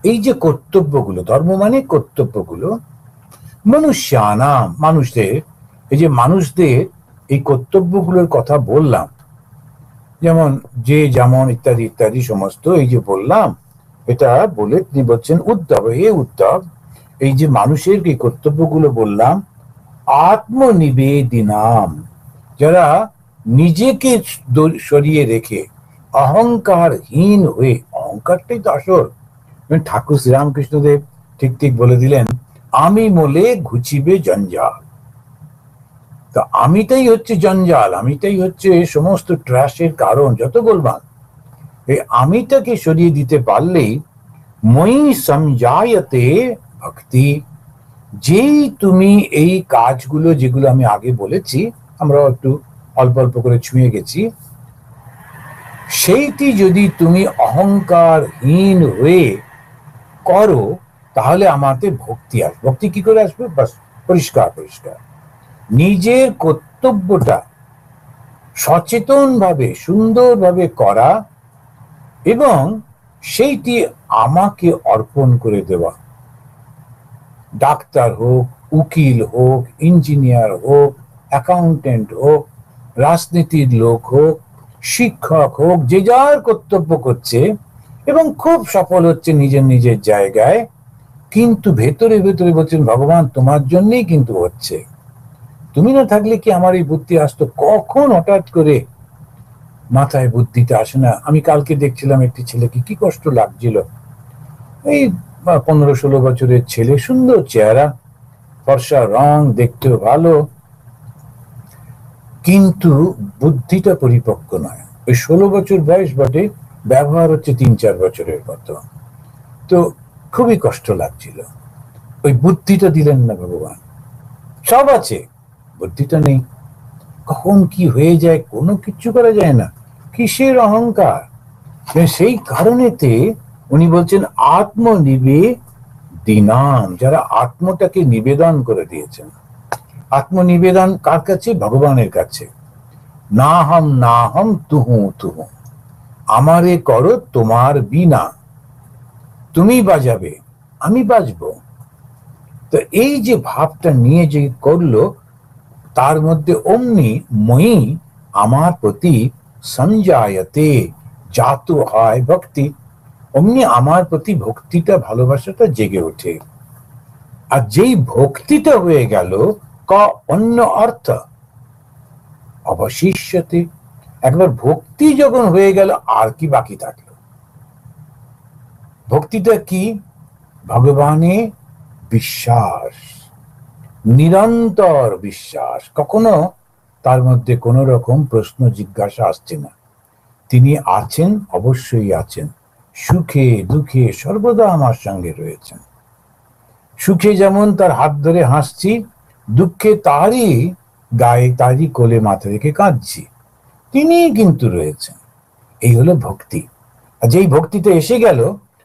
Speaker 1: এই যে কর্তব্যগুলো, ধর্ম মানে কর্তব্যগুলো, মনুষ্যানাম মানুষদের, এই যে মানুষদের এই কর্তব্যগুলোর কথা বললাম, যেমন যে যেমন ইত্যাদি ইত্যাদি সমস্ত এই যে বললাম, এটা বলে তিনি বলছেন, উদ্ধব, হে উদ্ধব, এই যে মানুষের এই কর্তব্যগুলো বললাম, আত্মনিবেদিনাম, যারা নিজেকে সরিয়ে রেখে অহংকারহীন হয়ে, অহংকারটাই তো আসল। ঠাকুর শ্রীরামকৃষ্ণদেব ঠিক ঠিক বলে দিলেন, আমি মোলে ঘুচিবে জঞ্জাল। তো আমিটাই হচ্ছে জঞ্জাল, আমিটাই হচ্ছে সমস্ত ট্র্যাশের কারণ, যত বলবান। এই আমিটাকে সরিয়ে দিতে পারলেই মই সমজায়তে ভক্তি, যেই তুমি এই কাজগুলো যেগুলো আমি আগে বলেছি, আমরা একটু অল্প অল্প করে ছুঁয়ে গেছি, সেইটি যদি তুমি অহংকারহীন হয়ে করো, তাহলে আমাতে ভক্তি আসবে। ভক্তি কি করে আসবে? বাস পরিষ্কার পরিষ্কার নিজের কর্তব্যটা সচেতন ভাবে সুন্দরভাবে করা, এবং সেইটি আমাকে অর্পণ করে দেওয়া। ডাক্তার হোক, উকিল হোক, ইঞ্জিনিয়ার হোক, অ্যাকাউন্টেন্ট হোক, রাজনীতির লোক হোক, শিক্ষক হোক, যে যার কর্তব্য করছে এবং খুব সফল হচ্ছে নিজের নিজের জায়গায়, কিন্তু ভেতরে ভেতরে বলছেন ভগবান তোমার জন্যই কিন্তু হচ্ছে, তুমি না থাকলে কি আমার এই বুদ্ধি আসতো? কখন হঠাৎ করে মাথায় বুদ্ধিটা আসে না। আমি কালকে দেখছিলাম একটি ছেলেকে, কি কষ্ট লাগছিল, এই 15-16 বছরের ছেলে, সুন্দর চেহারা, ফর্সা রং, দেখতেও ভালো, কিন্তু বুদ্ধিটা পরিপক্ক নয়। ওই 16 বছর বয়স বটে, ব্যবহার হচ্ছে 3-4 বছরের মতো। তো খুবই কষ্ট লাগছিল। ওই বুদ্ধিটা দিলেন না ভগবান। সব আছে, বুদ্ধিটা নেই। কখন কি হয়ে যায় কোনো কিছু করা যায় না। কিসের অহংকার? সেই কারণেতে উনি বলছেন আত্মনিবেদিনাম, যারা আত্মটাকে নিবেদন করে দিয়েছেন। আত্মনিবেদন কার কাছে? ভগবানের কাছে। না হম তুহু তুহু, আমারে করো তোমার বিনা, তুমি বাজাবে আমি বাজবো। তো এই যে ভাবটা নিয়ে যে করলো, তার মধ্যে অমনি মই আমার প্রতি সঞ্জায়তে, জাত হয় ভক্তি, অমনি আমার প্রতি ভক্তিটা, ভালোবাসাটা জেগে ওঠে। আর যেই ভক্তিটা হয়ে গেল, ক অন্য অর্থ অবশিষ্যতে, একবার ভক্তি যখন হয়ে গেল আর কি বাকি থাকলো? ভক্তিটা কি? ভগবানে বিশ্বাস, নিরন্তর বিশ্বাস। কখনো তার মধ্যে কোন রকম প্রশ্ন জিজ্ঞাসা আসছে না। তিনি আছেন, অবশ্যই আছেন, সুখে দুঃখে সর্বদা আমার সঙ্গে রয়েছেন। সুখে যেমন তার হাত ধরে হাসছি, দুঃখে তারই গায়ে, তারই কোলে মাথা রেখে কাঁদছি, তিনি কিন্তু রয়েছেন। এই হলো ভক্তি। আর যেই ভক্তিটা এসে গেল,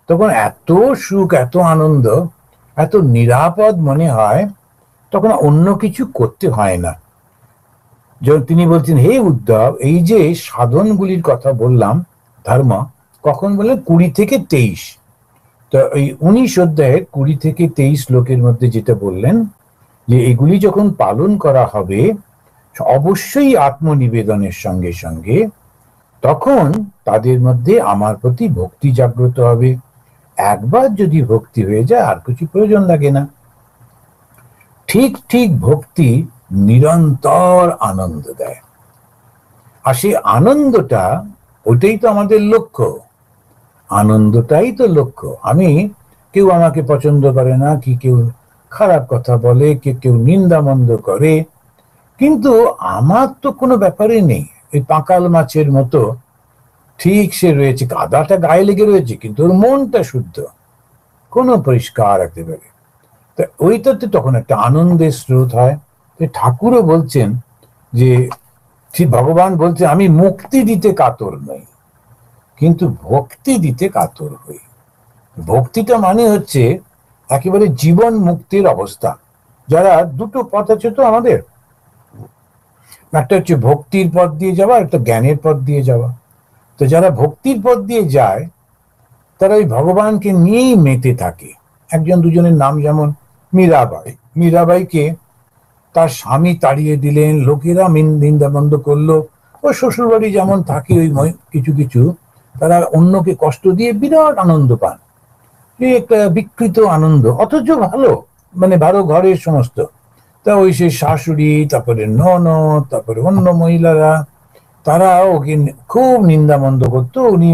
Speaker 1: তখন এত সুখ, এত আনন্দ, এত নিরাপদ মনে হয়, তখন অন্য কিছু করতে হয় না। যখন তিনি বলছেন হে উদ্ধব, এই যে সাধনগুলির কথা বললাম, ধর্ম, কখন বলে 20 থেকে 23, তো এই 19 অধ্যায়ের 20 থেকে 23 শ্লোকের মধ্যে যেটা বললেন, যে এগুলি যখন পালন করা হবে অবশ্যই আত্মনিবেদনের সঙ্গে সঙ্গে, তখন তাদের মধ্যে আমার প্রতি ভক্তি জাগ্রত হবে। একবার যদি ভক্তি হয়ে যায় আর কিছু প্রয়োজন লাগে না। ঠিক ঠিক ভক্তি নিরন্তর আনন্দ দেয়। আর সেই আনন্দটা, ওইটাই তো আমাদের লক্ষ্য। আনন্দটাই তো লক্ষ্য। আমি, কেউ আমাকে পছন্দ করে না, কি কেউ খারাপ কথা বলে, কেউ নিন্দা মন্দ করে, কিন্তু আমার তো কোনো ব্যাপারই নেই। এই পাঁকাল মাছের মতো ঠিক সে রয়েছে, কাদাটা গায়ে লেগে রয়েছে, কিন্তু ওর মনটা শুদ্ধ, কোনো পরিষ্কার একেবারে। তা ওইটাতে তখন একটা আনন্দের স্রোত হয়। ঠাকুরও বলছেন যে, ভগবান বলছে আমি মুক্তি দিতে কাতর নই, কিন্তু ভক্তি দিতে কাতর হই। ভক্তিটা মানে হচ্ছে একেবারে জীবন মুক্তির অবস্থা। যারা দুটো পথ আছে তো আমাদের, একটা হচ্ছে ভক্তির পথ দিয়ে যাওয়া, একটা জ্ঞানের পথ দিয়ে যাওয়া। তো যারা ভক্তির পথ দিয়ে যায়, তারা ওই ভগবানকে নিয়েই মেতে থাকে। একজন দুজনের নাম যেমন মীরাবাই। মীরাবাইকে তার স্বামী তাড়িয়ে দিলেন, লোকেরা নিন্দাবন্ধ করলো। ও শ্বশুরবাড়ি যেমন থাকে, ওই কিছু কিছু তারা অন্যকে কষ্ট দিয়ে বিরাট আনন্দ পান, এই একটা বিকৃত আনন্দ, অথচ ভালো, মানে ভালো ঘরের সমস্ত। তা ওই সেই শাশুড়ি, তারপরে ননদ, তারপরে অন্য মহিলারা, তারা ওকে খুব নিন্দামন্দ করতো। উনি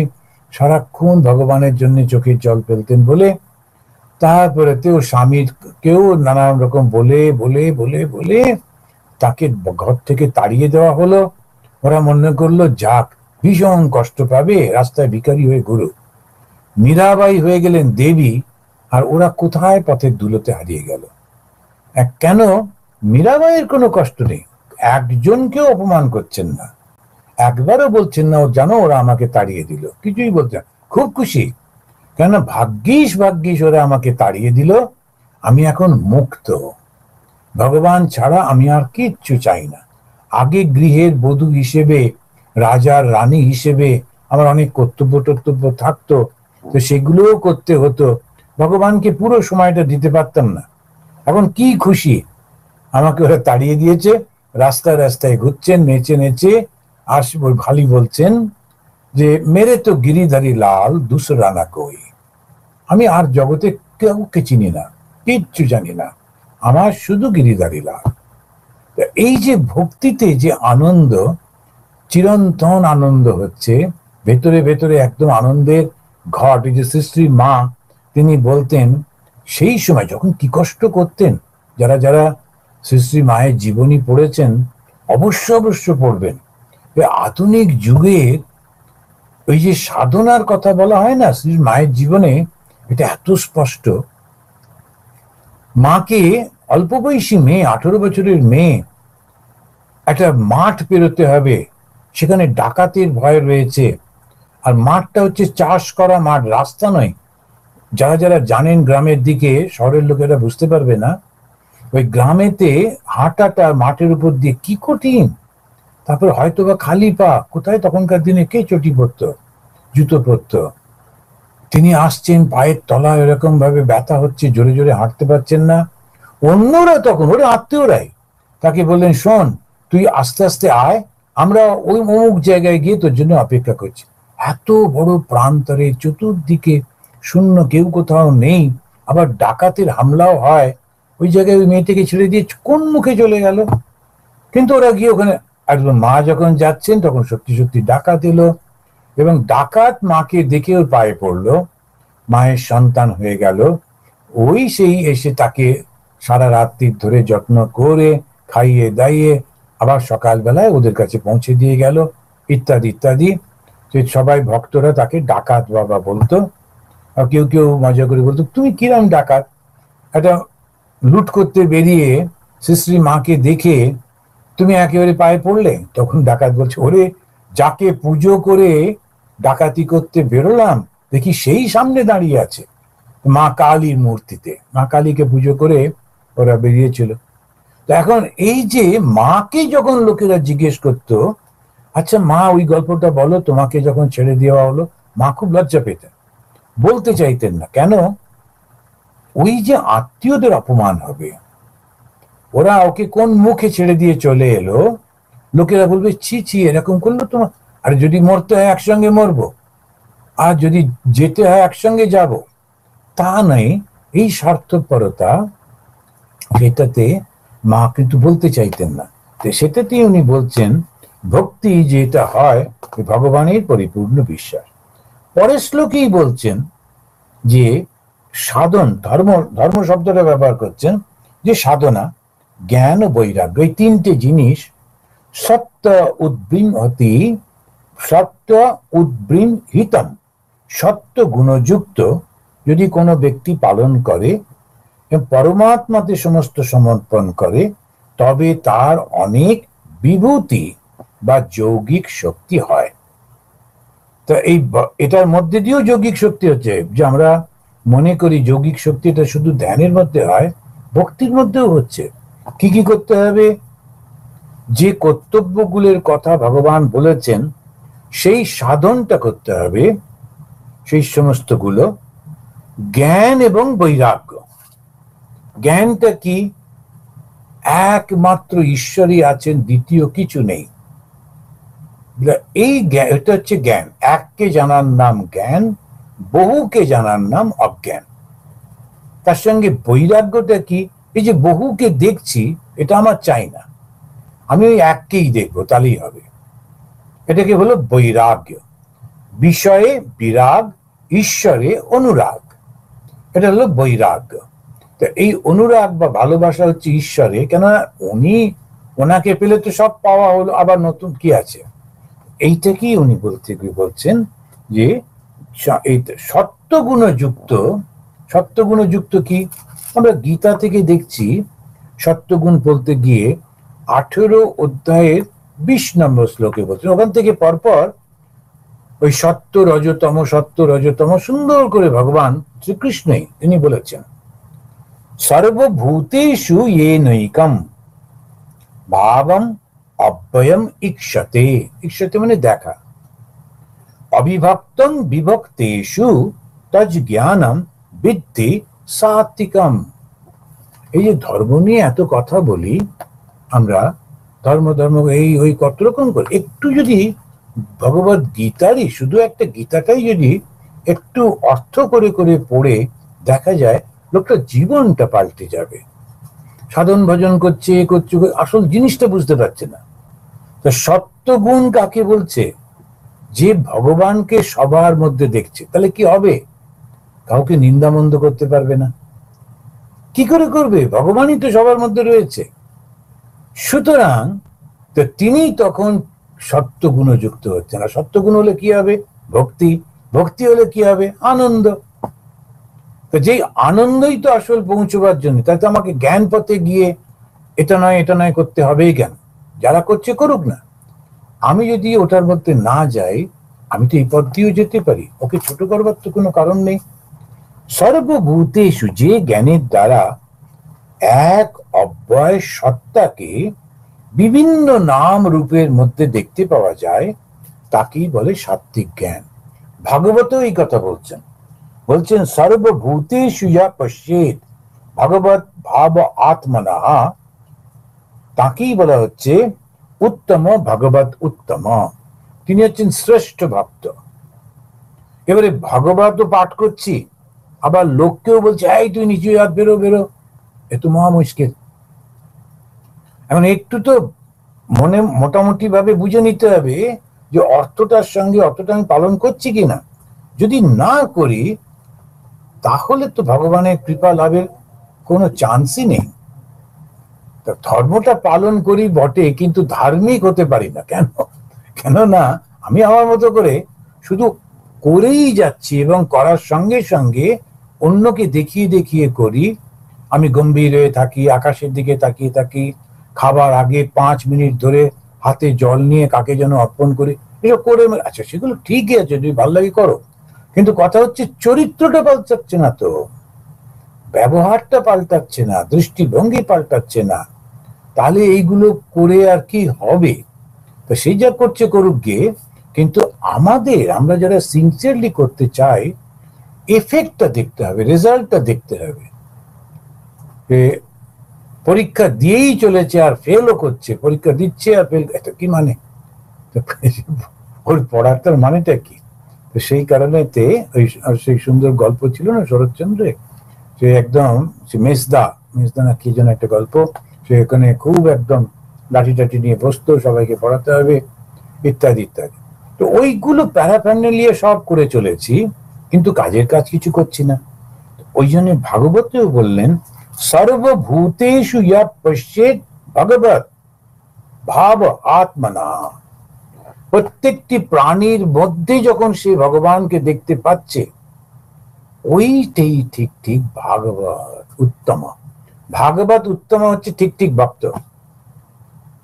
Speaker 1: সারাক্ষণ ভগবানের জন্য চোখের জল ফেলতেন বলে, তারপরে তেও স্বামীর কেউ নানান রকম বলে বলে বলে বলে তাকে ঘর থেকে তাড়িয়ে দেওয়া হলো। ওরা মনে করলো যাক, ভীষণ কষ্ট পাবে, রাস্তায় ভিখারি হয়ে ঘুরুক। মীরাবাই হয়ে গেলেন দেবী, আর ওরা কোথায় পথের ধুলোতে হারিয়ে গেল। কেন? মীরাবাইয়ের কোনো কষ্ট নেই, একজনকেও অপমান করছেন না, একবারও বলছেন না ও জানো ওরা আমাকে তাড়িয়ে দিল, কিছুই বলছেন, খুব খুশি। কেন? ভাগ্যিস ভাগ্যিস ওরা আমাকে তাড়িয়ে দিল, আমি এখন মুক্ত, ভগবান ছাড়া আমি আর কিচ্ছু চাই না। আগে গৃহের বধূ হিসেবে, রাজার রানী হিসেবে আমার অনেক কর্তব্য টর্তব্য থাকতো, তো সেগুলোও করতে হতো, ভগবানকে পুরো সময়টা দিতে পারতাম না। এখন কি খুশি, আমাকে ওরা তাড়িয়ে দিয়েছে, রাস্তায় রাস্তায় ঘুরছেন নেচে নেচে। আর খালি বলছেন যে মেরে তো গিরিধারী লাল দুসরা না কই, আমি আর জগতে কাউকে চিনি না, কিচ্ছু জানি না, আমার শুধু গিরিধারী লাল। এই যে ভক্তিতে যে আনন্দ, চিরন্তন আনন্দ হচ্ছে ভেতরে ভেতরে, একদম আনন্দের ঘট। এই যে শ্রী মা, তিনি বলতেন সেই সময় যখন কি কষ্ট করতেন, যারা যারা শ্রী মায়ের জীবনী পড়েছেন অবশ্য অবশ্য পড়বেন। আধুনিক যুগের ওই যে সাধনার কথা বলা হয় না শ্রী মায়ের জীবনে, এটা এত স্পষ্ট। মাকে অল্প বয়সী মেয়ে, 18 বছরের মেয়ে, একটা মাঠ পেরোতে হবে, সেখানে ডাকাতের ভয় রয়েছে, আর মাঠটা হচ্ছে চাষ করা মাঠ, রাস্তা নয়। যারা যারা জানেন গ্রামের দিকে, শহরের লোকেরা বুঝতে পারবে না, ওই গ্রামেতে হাঁটাটা মাঠের উপর দিয়ে কি কঠিন। তারপর হয়তো বা খালি পা, কোথায় তখনকার দিনে কে চটি পরতো, জুতো পরতো। তিনি আসছেন, পায়ের তলা এরকম ভাবে ব্যথা হচ্ছে, জোরে জোরে হাঁটতে পারছেন না। অন্যরা তখন, ওরা আত্মীয়রাই তাকে বললেন, শোন তুই আস্তে আস্তে আয়, আমরা ওই অমুক জায়গায় গিয়ে তোর জন্য অপেক্ষা করছি। এত বড় প্রান্তরে, চতুর্দিকে শূন্য, কেউ কোথাও নেই, আবার ডাকাতের হামলাও হয়। ওই জায়গায় ওই মেয়েটিকে ছেড়ে দিয়ে কোন মুখে চলে গেল। কিন্তু ওরা গিয়ে ওখানে, একদম মা যখন যাচ্ছেন তখন সত্যি সত্যি ডাকাত এলো, এবং ডাকাত মাকে দেখে ওর পায়ে পড়লো, মায়ের সন্তান হয়ে গেল। ওই সেই এসে তাকে সারা রাত্রি ধরে যত্ন করে খাইয়ে দাইয়ে আবার সকালবেলায় ওদের কাছে পৌঁছে দিয়ে গেল, ইত্যাদি ইত্যাদি। যে সবাই ভক্তরা তাকে ডাকাত বাবা বলতো, আর কেউ কেউ মজা করে বলতো, তুমি কিরম ডাকাত? একটা লুট করতে বেরিয়ে শ্রী মাকে দেখে তুমি একেবারে পায়ে পড়লে? তখন ডাকাত বলছে, ওরে, যাকে পুজো করে ডাকাতি করতে বেরোলাম দেখি সেই সামনে দাঁড়িয়ে আছে মা কালীর মূর্তিতে। মা কালীকে পুজো করে ওরা বেরিয়েছিল। তো এখন এই যে মাকে যখন লোকেরা জিজ্ঞেস করতো, আচ্ছা মা ওই গল্পটা বলো, তোমাকে যখন ছেড়ে দেওয়া হলো, মা খুব লজ্জা পেতেন, বলতে চাইতেন না। কেন? ওই যে আত্মীয়দের অপমান হবে, ওরা ওকে কোন মুখে ছেড়ে দিয়ে চলে এলো, লোকেরা বলবে ছি ছি এরকম করলো তোমার। আর যদি মরতে হয় একসঙ্গে মরবো, আর যদি যেতে হয় একসঙ্গে যাব, তা নয়। এই স্বার্থপরতা, সেটাতে মা কিন্তু বলতে চাইতেন না। তো সেটাতেই উনি বলছেন, ভক্তি যেটা হয় ভগবানের পরিপূর্ণ বিশ্বাস। পরের শ্লোকেই বলছেন যে সাধন, ধর্ম, ধর্ম শব্দটা ব্যবহার করছেন, যে সাধনা, জ্ঞান ও বৈরাগ্য, এই তিনটে জিনিস সত্য উদ্বৃমহতি, সত্য উদ্বৃমহিতম, সত্য গুণযুক্ত যদি কোনো ব্যক্তি পালন করে এবং পরমাত্মাতে সমস্ত সমর্পণ করে, তবে তার অনেক বিভূতি বা যৌগিক শক্তি হয়। তো এই এটার মধ্যে দিয়েও যৌগিক শক্তি হচ্ছে, যে আমরা মনে করি যৌগিক শক্তিটা শুধু ধ্যানের মধ্যে হয়, ভক্তির মধ্যেও হচ্ছে। কি কি করতে হবে? যে কর্তব্যগুলোর কথা ভগবান বলেছেন, সেই সাধনটা করতে হবে, সেই সমস্তগুলো। জ্ঞান এবং বৈরাগ্য। জ্ঞানটা কি? একমাত্র ঈশ্বরই আছেন, দ্বিতীয় কিছু নেই। এই এটা হচ্ছে জ্ঞান। এককে জানার নাম জ্ঞান, বহুকে জানার নাম অজ্ঞান। তার সঙ্গে বৈরাগ্যটা কি? এই যে বহুকে দেখছি, এটা আমার চাই না, আমি ওই এককেই দেখবো, তাহলেই হবে। এটাকে হলো বৈরাগ্য। বিষয়ে বিরাগ, ঈশ্বরে অনুরাগ, এটা হলো বৈরাগ্য। তো এই অনুরাগ বা ভালোবাসা হচ্ছে ঈশ্বরে, কেন উনি, ওনাকে পেলে তো সব পাওয়া হলো, আবার নতুন কি আছে? এইটাকেই উনি বলছেন যে এই সত্যগুণযুক্ত। সত্যগুণযুক্ত কি? আমরা গীতা থেকে দেখছি, সত্যগুণ বলতে গিয়ে 18 অধ্যায়ের 20 নম্বর শ্লোকে বলছেন, ওখান থেকে পরপর ওই সত্য রজতম, সত্য রজতম সুন্দর করে ভগবান শ্রীকৃষ্ণই তিনি বলেছেন, সর্বভূতেষু ইয়ে নৈকম ভাবম অব্যয়ম ইক্ষতে। ইক্ষতে মানে দেখা। অবিভক্তং বিভক্তেষু তজ জ্ঞানম বিদ্ধি সাত্বিকম। এই যে ধর্ম নিয়ে এত কথা বলি আমরা, ধর্ম ধর্ম এই ওই কত রকম করে, একটু যদি ভগবত গীতারই শুধু একটা গীতাটাই যদি একটু অর্থ করে করে পড়ে দেখা যায় লোকটা জীবনটা পাল্টে যাবে। সাধন ভজন করছে, করছে, আসল জিনিসটা বুঝতে পারছে না। তো সত্যগুণ কাকে বলছে? যে ভগবানকে সবার মধ্যে দেখছে। তাহলে কি হবে? কাউকে নিন্দামন্দ করতে পারবে না। কি করে করবে? ভগবানই তো সবার মধ্যে রয়েছে। সুতরাং তো তিনি তখন সত্যগুণযুক্ত হচ্ছেন। আর সত্যগুণ হলে কি হবে? ভক্তি। ভক্তি হলে কি হবে? আনন্দ। তো যেই আনন্দই তো আসল পৌঁছবার জন্য, তাই তো আমাকে জ্ঞান পথে গিয়ে এটা নয় এটা নয় করতে হবেই কেন? যারা করছে করুক না। আমি যদি ওটার মধ্যে না যাই, আমি তো এই পথ দিয়েও যেতে পারি। ওকে ছোট করবার তো কোনো কারণ নেই। সর্বভূতেষু, যে জ্ঞানের দ্বারা এক অব্যয় সত্তাকে বিভিন্ন নাম রূপের মধ্যে দেখতে পাওয়া যায়, তাকেই বলে সাত্ত্বিক জ্ঞান। ভাগবত এই কথা বলছেন। বলছেন সর্বভূতেষু ইয়া পশ্যেৎ ভগবত ভাব আত্মনা, তাকেই বলা হচ্ছে উত্তম ভগবত উত্তম। তিনি হচ্ছেন শ্রেষ্ঠ ভক্ত। এবারে ভগবত পাঠ করছি, আবার লোককেও বলছে এই তুই নিচে হাত বেরো বেরো, এ তো মহা মুশকিল। এখন একটু তো মনে মোটামুটি ভাবে বুঝে নিতে হবে যে অর্থটার সঙ্গে অর্থটা আমি পালন করছি কিনা। যদি না করি তাহলে তো ভগবানের কৃপা লাভের কোনো চান্সই নেই। ধর্মটা পালন করি বটে, কিন্তু ধার্মিক হতে পারি না। কেন? কেননা আমি আমার মতো করে শুধু করেই যাচ্ছি, এবং করার সঙ্গে সঙ্গে অন্যকে দেখিয়ে দেখিয়ে করি। আমি গম্ভীর হয়ে থাকি, আকাশের দিকে তাকিয়ে থাকি, খাবার আগে 5 মিনিট ধরে হাতে জল নিয়ে কাকে যেন অর্পণ করি। এসব করে, আচ্ছা সেগুলো ঠিকই আছে, যদি ভালো লাগে করো, কিন্তু কথা হচ্ছে চরিত্রটা পাল্টাচ্ছে না, তো ব্যবহারটা পাল্টাচ্ছে না, দৃষ্টিভঙ্গি পাল্টাচ্ছে না। তাহলে এইগুলো করে আর কি হবে? তো সেই যা করছে করুক গিয়ে, কিন্তু আমরা যারা সিনসিয়ারলি করতে চাই, এফেক্টটা দেখতে হবে, রেজাল্টটা দেখতে হবে। পরীক্ষা দিয়েই চলেছে আর ফেলও করছে, পরীক্ষা দিচ্ছে আর ফেল, এটা কি মানে? ওর পড়াটার মানেটা কি? তো সেই কারণেতে সেই সুন্দর গল্প ছিল না শরৎচন্দ্রের, সে একদম মেজদা মেজদা না কি যেন একটা গল্প, সে এখানে খুব একদম লাঠি টাঠি নিয়ে বসতো, সবাইকে পড়াতে হবে ইত্যাদি ইত্যাদি। তো ওইগুলো প্যারাফ্যান্ডেলিয়া সব করে চলেছি, কিন্তু কাজের কাজ কিছু করছি না। ওই জন্য ভাগবতেও বললেন সর্বভূতেষু ইয়া পশ্যেৎ ভগবত ভাব আত্মনা। প্রত্যেকটি প্রাণীর মধ্যে যখন সে ভগবানকে দেখতে পাচ্ছে, ওইটাই ঠিক ঠিক ভাগবত উত্তম। ভাগবত উত্তম হচ্ছে ঠিক ঠিক ভক্ত।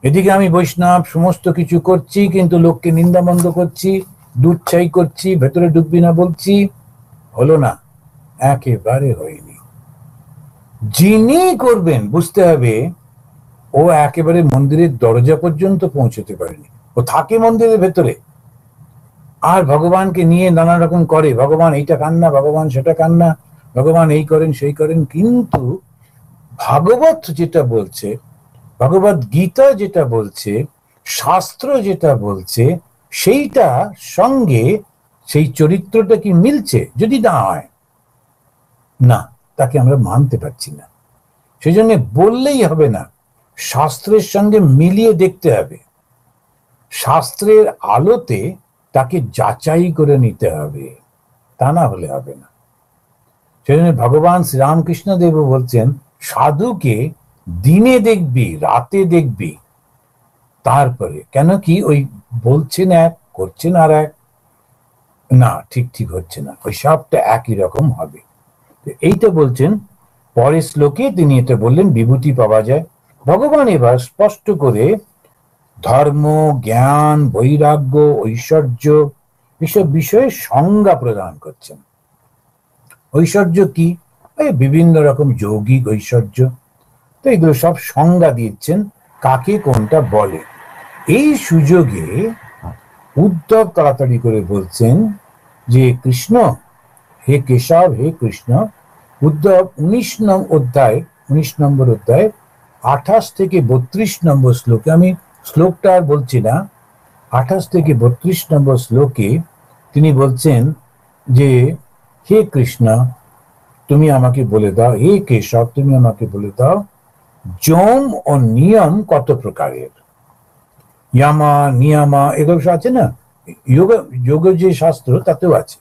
Speaker 1: এদিকে আমি বৈষ্ণব সমস্ত কিছু করছি, কিন্তু লোককে নিন্দামন্দ করছি, দুচ্ছাই করছি, ভেতরে ডুববি না বলছি, হলো না, একেবারে হয়নি। যিনি করবেন বুঝতে হবে ও একেবারে মন্দিরের দরজা পর্যন্ত পৌঁছতে পারেনি, ও থাকে মন্দিরের ভেতরে, আর ভগবানকে নিয়ে নানা রকম করে, ভগবান এইটা খান না, ভগবান সেটা খান না, ভগবান এই করেন সেই করেন। কিন্তু ভাগবত যেটা বলছে, ভগবত গীতা যেটা বলছে, শাস্ত্র যেটা বলছে, সেইটা সঙ্গে সেই চরিত্রটা কি মিলছে? যদি না হয়, না, তাকে আমরা মানতে পারছি না। সেই জন্য বললেই হবে না, শাস্ত্রের সঙ্গে মিলিয়ে দেখতে হবে, শাস্ত্রের আলোতে তাকে যাচাই করে নিতে হবে, তা না হলে হবে না। সেজন্য ভগবান শ্রীরামকৃষ্ণ দেব বলছেন সাধুকে দিনে দেখবি, রাতে দেখবি, তারপরে। কেন কি? ওই বলছেন এক, করছেন আর এক, না ঠিক ঠিক হচ্ছে না, ওই সবটা একই রকম হবে। এইটা বলছেন পরের শ্লোকে, তিনি এটা বললেন বিভূতি পাওয়া যায়। ভগবান এবার স্পষ্ট করে ধর্ম, জ্ঞান, বৈরাগ্য, ঐশ্বর্য এসব বিষয়ে সংজ্ঞা প্রদান করছেন। ঐশ্বর্য কি? বিভিন্ন রকম যৌগিক ঐশ্বর্য। তো এগুলো সব সংজ্ঞা দিচ্ছেন, কাকে কোনটা বলে। এই সুযোগে উদ্ধব তাড়াতাড়ি করে বলছেন যে কৃষ্ণ, হে কেশব, হে কৃষ্ণ। উদ্ধব 19 নম্বর অধ্যায় 28 থেকে 32 নম্বর শ্লোকে, আমি শ্লোকটা আর বলছি না, 28 থেকে 32 নম্বর শ্লোকে তিনি বলছেন যে হে কৃষ্ণ, তুমি আমাকে বলে দাও, হে কেশব তুমি আমাকে বলে দাও, যম ও নিয়ম কত প্রকারের? ইয়ামা নিয়ামা এগুলো আছে না, যোগ যোগ যে শাস্ত্র তাতেও আছে।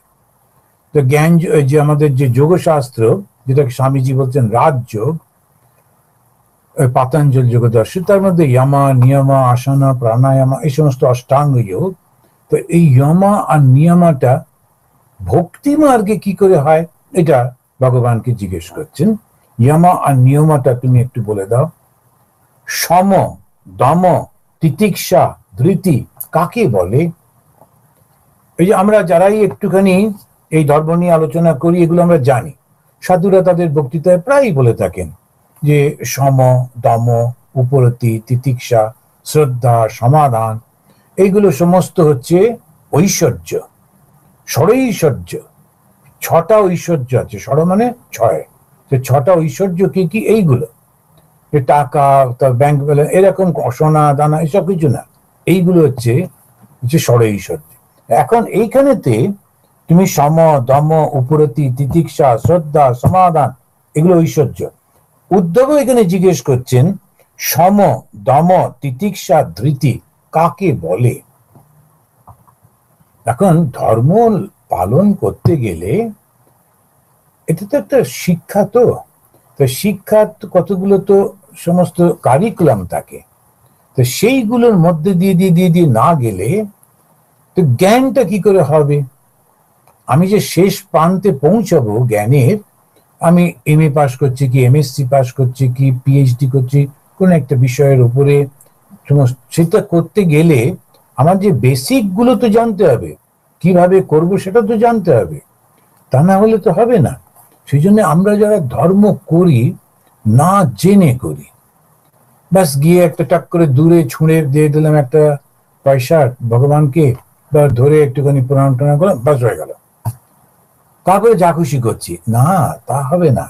Speaker 1: তো জ্ঞান যে আমাদের যে যোগ শাস্ত্র, যেটাকে স্বামীজি বলছেন রাজযোগ, পাতঞ্জল যোগদর্শী, তার মধ্যে ইয়ামা নিয়মা আসনা প্রাণায়ামা এই সমস্ত অষ্টাঙ্গ যোগ। তো এই ইয়মা আর নিয়মাটা ভক্তি মার্গে কি করে হয়, এটা ভগবানকে জিজ্ঞেস করছেন। ইয়মা আর নিয়মাটা তুমি একটু বলে দাও। সম, দম, তিতিক্ষা, ধৃতি কাকে বলে? এই যে আমরা যারাই একটুখানি এই ধর্ম নিয়ে আলোচনা করি, এগুলো আমরা জানি। সাধুরা তাদের বক্তৃতায় প্রায়ই বলে থাকেন যে সম, দম, উপরতি, তিতিক্ষা, শ্রদ্ধা, সমাধান, এইগুলো সমস্ত হচ্ছে ঐশ্বর্য, ষড়ৈশ্বর্য। ছটা ঐশ্বর্য আছে, ষড় মানে ছয়। ছটা ঐশ্বর্য কি কি? এইগুলো টাকা, তার ব্যাংক ব্যালেন্স, এরকম সোনা দানা এসব কিছু না, এইগুলো হচ্ছে ষড়ৈশ্বর্য। এখন এইখানেতে তুমি সম, দম, উপরতি, তিতিক্ষা, শ্রদ্ধা, সমাধান, এগুলো ঐশ্বর্য। উদ্ধব এখানে জিজ্ঞেস করছেন সম, দম, তিতিক্ষা, ধৃতি কাকে বলে? এখন ধর্ম পালন করতে গেলে এটা তো একটা শিক্ষা, তো শিক্ষার কতগুলো তো সমস্ত কারিকুলাম থাকে, তো সেইগুলোর মধ্যে দিয়ে দিয়ে দিয়ে দিয়ে না গেলে তো জ্ঞানটা কি করে হবে? আমি যে শেষ প্রান্তে পৌঁছাবো জ্ঞানের, আমি এমএ পাস করছি কি এমএসসি পাস করছি কি পিএইচডি করছি কোন একটা বিষয়ের উপরে, সেটা করতে গেলে আমার যে বেসিক গুলো তো জানতে হবে, কিভাবে করব সেটা তো জানতে হবে, তা না হলে তো হবে না। সেই জন্য আমরা যারা ধর্ম করি না জেনে করি, ব্যাস গিয়ে একটা টাক করে দূরে ছুঁড়ে দিয়ে দিলাম একটা পয়সা ভগবানকে, বা ধরে একটুখানি প্রণাম টনাম করলাম, ব্যাস হয়ে গেল, তারপরে যা খুশি করছি, না তা হবে না।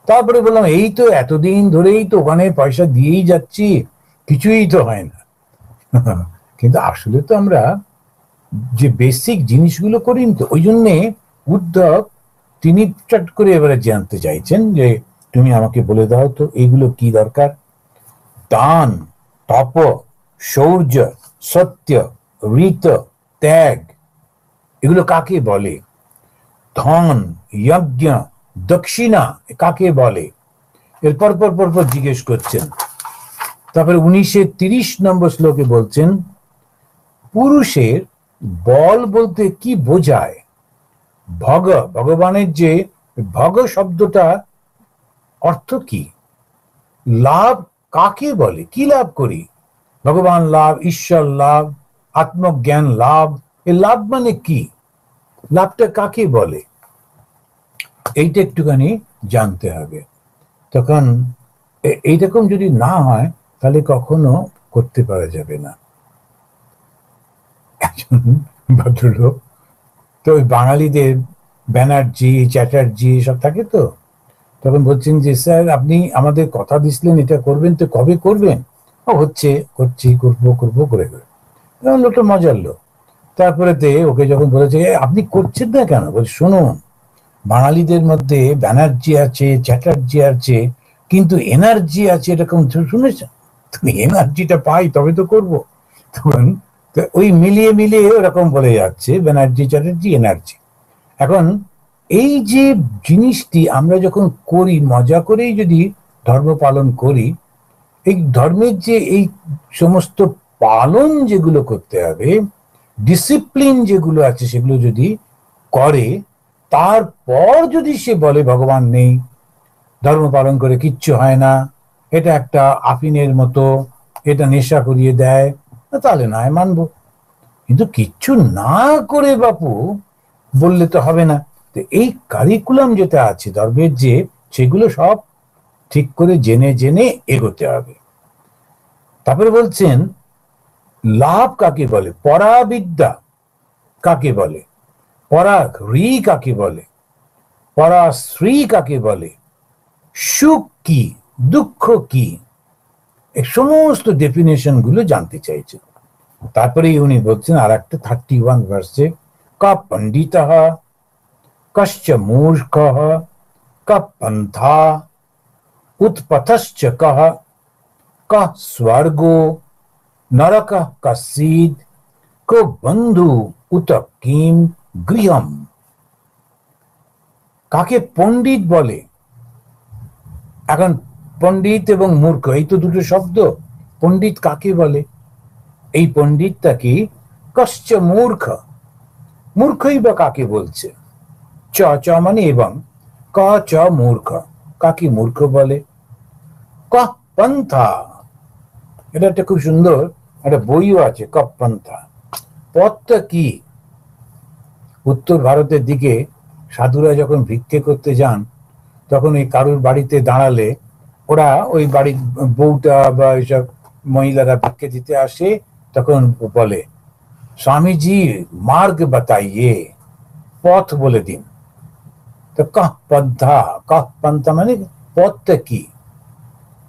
Speaker 1: তারপরে বললাম এই তো এতদিন ধরেই তো ওখানে পয়সা দিয়েই যাচ্ছি, কিছুই তো হয় না। কিন্তু আসলে তো আমরা যে বেসিক জিনিসগুলো করিনি তো। ওই জন্যে উদ্ধব তিনি চট করে এবারে জানতে চাইছেন যে তুমি আমাকে বলে দাও তো এইগুলো কি দরকার। দান, তপ, শৌর্য, সত্য, ঋত, ত্যাগ এগুলো কাকে বলে? ধন, যজ্ঞ, দক্ষিণা কাকে বলে? এরপর পর জিজ্ঞেস করছেন। তারপরে 1930 নম্বর শ্লোকে বলছেন পুরুষের বল বলতে কি বোঝায়? ভগবানের যে ভগ শব্দটা অর্থ কি? লাভ কাকে বলে? কি লাভ করি? ভগবান লাভ, ঈশ্বর লাভ, আত্মজ্ঞান লাভ, এই লাভ মানে কি? লাভটা কাকে বলে? এইটা একটুখানি জানতে হবে। তখন এইরকম যদি না হয় তাহলে কখনো করতে পারা যাবে না। একজন ভদ্রলোক, তো ওই বাঙালিদের ব্যানার্জি, চ্যাটার্জি সব থাকে, তো তখন বলছেন যে স্যার আপনি আমাদের কথা দিছিলেন এটা করবেন, তো কবে করবেন? ও হচ্ছে, করছি, করবো করবো করে করে। লোকটা মজার লোক। তারপরে ওকে যখন বলেছে আপনি করছেন না কেন, বলছে শুনুন বাঙালিদের মধ্যে ব্যানার্জি আছে, চ্যাটার্জি আছে, কিন্তু এনার্জি আছে, এরকম শুনেছেন? তুমি এনার্জিটা পাই তবে তো করবো। তখন ওই মিলিয়ে মিলিয়ে ওরকম বলে যাচ্ছে ব্যানার্জি, চ্যাটার্জি, এনার্জি। এখন এই যে জিনিসটি আমরা যখন করি, মজা করেই যদি ধর্ম পালন করি, এই ধর্মের যে এই সমস্ত পালন যেগুলো করতে হবে, ডিসিপ্লিন যেগুলো আছে সেগুলো যদি করে, তারপর যদি সে বলে ভগবান নেই, ধর্ম পালন করে কিচ্ছু হয় না, এটা একটা আফিনের মতো, এটা নেশা করিয়ে দেয়, তাহলে নয় মানবো। কিন্তু কিচ্ছু না করে বাপু বললে তো হবে না। তো এই কারিকুলাম যেটা আছে ধর্মের, যে সেগুলো সব ঠিক করে জেনে জেনে এগোতে হবে। তারপরে বলছেন লাভ কাকে বলে? পরাবিদ্যা কাকে বলে? পরাঘ্রী কাকে বলে? পরাশ্রী কাকে বলে? সুখ কি, দুঃখ কি, এই সমস্ত ডেফিনেশন গুলো জানতে চাইছেন। তারপরে উনি বলছেন আর একটা 31 ভার্সে, কা পণ্ডিতঃ কশ্চ মূর্খঃ क पंथा उत्पथश्च कः, कः स्वर्गो नरकः कस्यिद्, को बंधु उत किम गृहम। কাকে পণ্ডিত বলে? এখন পণ্ডিত এবং মূর্খ এই তো দুটো শব্দ। পণ্ডিত কাকে বলে? এই পণ্ডিতটা কি? কশ্চ মূর্খ, মূর্খই বা কাকে বলছে? চ চ মানে এবং, ক চ মূর্খ, কাকে মূর্খ বলে? ক পন্থা, এটা একটা খুব সুন্দর একটা বইও আছে, ক পন্থা। পথটা কি? উত্তর ভারতের দিকে সাধুরা যখন ভিক্ষে করতে যান, তখন ওই কারুর বাড়িতে দাঁড়ালে ওরা ওই বাড়ির বউটা বা এইসব মহিলারা ভিক্ষে দিতে আসে, তখন বলে স্বামীজি মার্গ বাতাইয়ে, পথ বলে দিন। তো কহ পন্থা, কহ পন্থা মানে পথটা কি?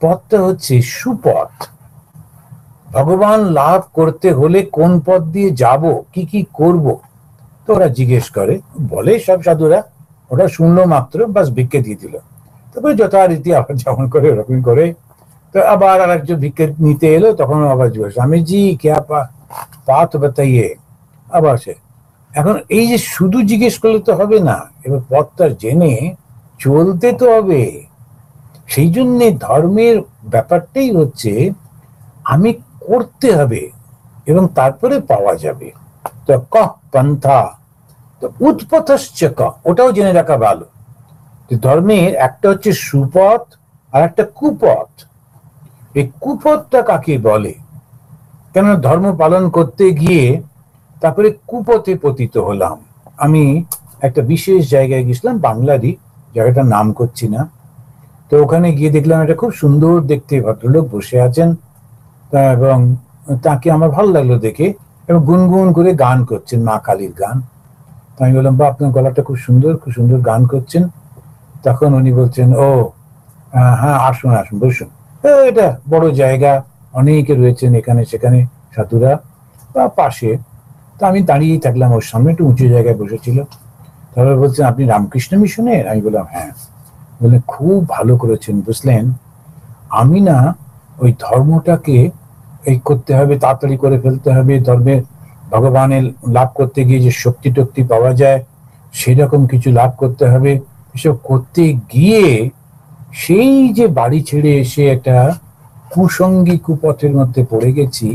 Speaker 1: পথটা হচ্ছে সুপথ। ভগবান লাভ করতে হলে কোন পথ দিয়ে যাব, কি কি করব, তো ওরা জিজ্ঞেস করে, বলে সব সাধুরা, ওরা শুনলো মাত্র, বাস ভিক্ষে দিয়ে দিল। তারপরে যথারীতি আবার যেমন করে ওরকম করে, তো আবার আর একজন ভিক্ষে নিতে এলো, তখন আবার জিজ্ঞেস, স্বামীজি ক্যা পাথ বাতাইয়ে, আবার সে। এখন এই যে শুধু জিজ্ঞেস করলে তো হবে না, এবার পথটা জেনে চলতে তো হবে। সেই জন্যে ধর্মের ব্যাপারটাই হচ্ছে আমি করতে হবে এবং তারপরে পাওয়া যাবে। তো কহ পন্থা, তো উৎপথশ্চ কহ, ওটাও জেনে রাখা ভালো। ধর্মের একটা হচ্ছে সুপথ আর একটা কুপথ। এই কুপথটা কাকে বলে? কেন ধর্ম পালন করতে গিয়ে তারপরে কুপথে পতিত হলাম। আমি একটা বিশেষ জায়গায় গেছিলাম, বাংলারই, জায়গাটার নাম করছি না। তো ওখানে গিয়ে দেখলাম একটা খুব সুন্দর দেখতে ভদ্রলোক বসে আছেন, এবং তাকে আমার ভালো লাগলো দেখে, এবং গুনগুন করে গান করছেন, মা কালীর গান। আমি বললাম, বা আপনার গলাটা খুব সুন্দর, খুব সুন্দর গান করছেন। তখন উনি বলছেন, ও হ্যাঁ, আসুন আসুন, বসুন, এটা বড় জায়গা, অনেকে রয়েছেন এখানে সেখানে সাধুরা বা পাশে। তা আমি দাঁড়িয়েই থাকলাম, ওর সামনে একটু উঁচু জায়গায় বসেছিল। তারপর বলছেন, আপনি রামকৃষ্ণ মিশনের? আমি বললাম হ্যাঁ। বললেন, খুব ভালো করেছেন, বুঝলেন, আমি না ওই ধর্মটাকে এই করতে হবে, তাড়াতাড়ি করে ফেলতে হবে, ধর্মের ভগবানের লাভ করতে গিয়ে যে শক্তি টক্তি পাওয়া যায় সেরকম কিছু লাভ করতে হবে, এসব করতে গিয়ে সেই যে বাড়ি ছেড়ে এসে একটা কুসঙ্গী কুপথের মধ্যে পড়ে গেছি,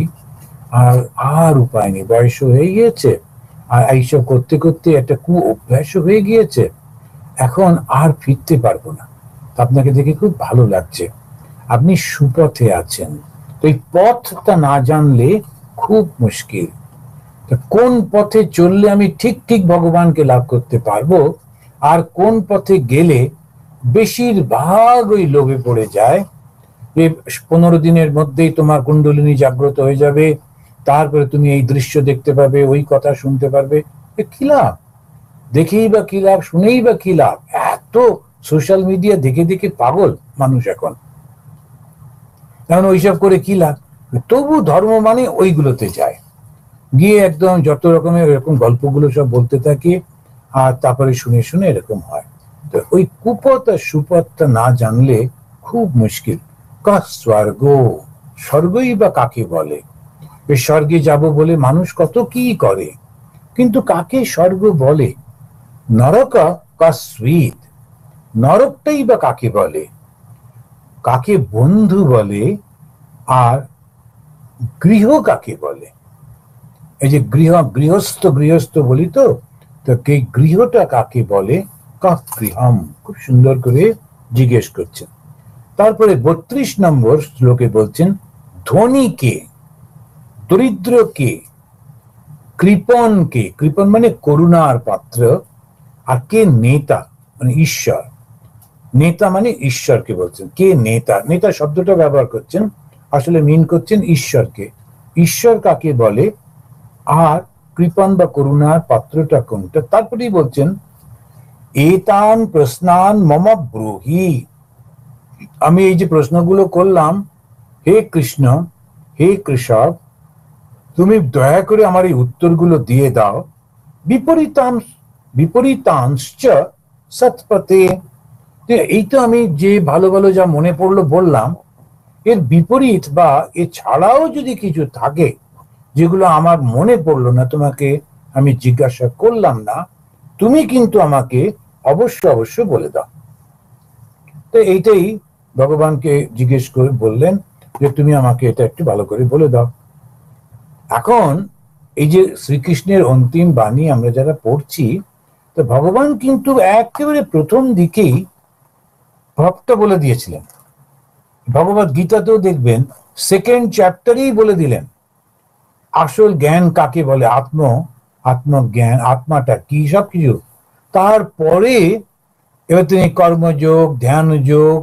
Speaker 1: আর আর উপায় নেই, বয়স হয়ে গিয়েছে, আর এইসব করতে করতে একটা কু অভ্যাস হয়ে গিয়েছে, এখন আর ফিরতে পারবো না। আপনাকে দেখে খুব ভালো লাগছে, আপনি সুপথে আছেন। তো এই পথটা না জানলে খুব মুশকিল। কোন পথে চললে আমি ঠিক ঠিক ভগবানকে লাভ করতে পারবো, আর কোন পথে গেলে বেশিরভাগ ওই লোভে পড়ে যায় যে 15 দিনের মধ্যেই তোমার কুণ্ডলিনী জাগ্রত হয়ে যাবে, তারপরে তুমি এই দৃশ্য দেখতে পাবে, ওই কথা শুনতে পারবে। কি লাভ? দেখেই বা কি লাভ, শুনেই বা কি লাভ? এত সোশ্যাল মিডিয়া দেখে দেখে পাগল মানুষ এখন ওইসব করে কি লাভ? তবু ধর্ম মানে ওইগুলোতে যায়, গিয়ে একদম যত রকমের এরকম গল্পগুলো সব বলতে থাকে, আর তারপরে শুনে শুনে এরকম হয়। তো ওই কুপথ আর সুপথটা না জানলে খুব মুশকিল। স্বর্গ, স্বর্গই বা কাকে বলে? এই স্বর্গে যাব বলে মানুষ কত কি করে, কিন্তু কাকে স্বর্গ বলে? নরক কাস্বিদ, নরকটাই বা কাকে বলে? কাকে বন্ধু বলে আর গৃহ কাকে বলে? এই যে গৃহস্থ গৃহস্থ বলি, তো এই গৃহটা কাকে বলে? গৃহম, খুব সুন্দর করে জিজ্ঞেস করছেন। তারপরে 32 নম্বর শ্লোকে বলছেন, ধনী কে, দরিদ্র কে, কৃপণ কে, কৃপণ মানে করুণার পাত্র, আর কে নেতা মানে ঈশ্বর। নেতা মানে ঈশ্বরকে বলছেন। কে নেতা? নেতা শব্দটা ব্যবহার করছেন, আসলে মিন করছেন ঈশ্বরকে। ঈশ্বর কাকে বলে আর কৃপণ বা করুণার পাত্রটা কোনটা? তারপরেই বলছেন, এতান প্রশ্নান মম ব্রূহি, আমি এই যে প্রশ্নগুলো করলাম, হে কৃষ্ণ, হে কৃষক, তুমি দয়া করে আমার এই উত্তরগুলো দিয়ে দাও। বিপরীতাংশ সৎপথে, এই তো আমি যে ভালো ভালো যা মনে পড়লো বললাম, এর বিপরীত বা এছাড়াও যদি কিছু থাকে যেগুলো আমার মনে পড়লো না, তোমাকে আমি জিজ্ঞাসা করলাম না, তুমি কিন্তু আমাকে অবশ্য অবশ্য বলে দাও। তো এইটাই ভগবানকে জিজ্ঞেস করে বললেন যে তুমি আমাকে এটা একটু ভালো করে বলে দাও। এখন এই যে শ্রীকৃষ্ণের অন্তিম বাণী আমরা যারা পড়ছি, তো ভগবান কিন্তু একেবারে প্রথম দিকেই সবটা বলে দিয়েছিলেন। ভগবত গীতাতেও দেখবেন সেকেন্ড চ্যাপ্টারেই বলে দিলেন আসল জ্ঞান কাকে বলে, আত্মজ্ঞান, আত্মাটা কি, সবকিছু। তারপরে এবার তিনি কর্মযোগ, ধ্যান যোগ,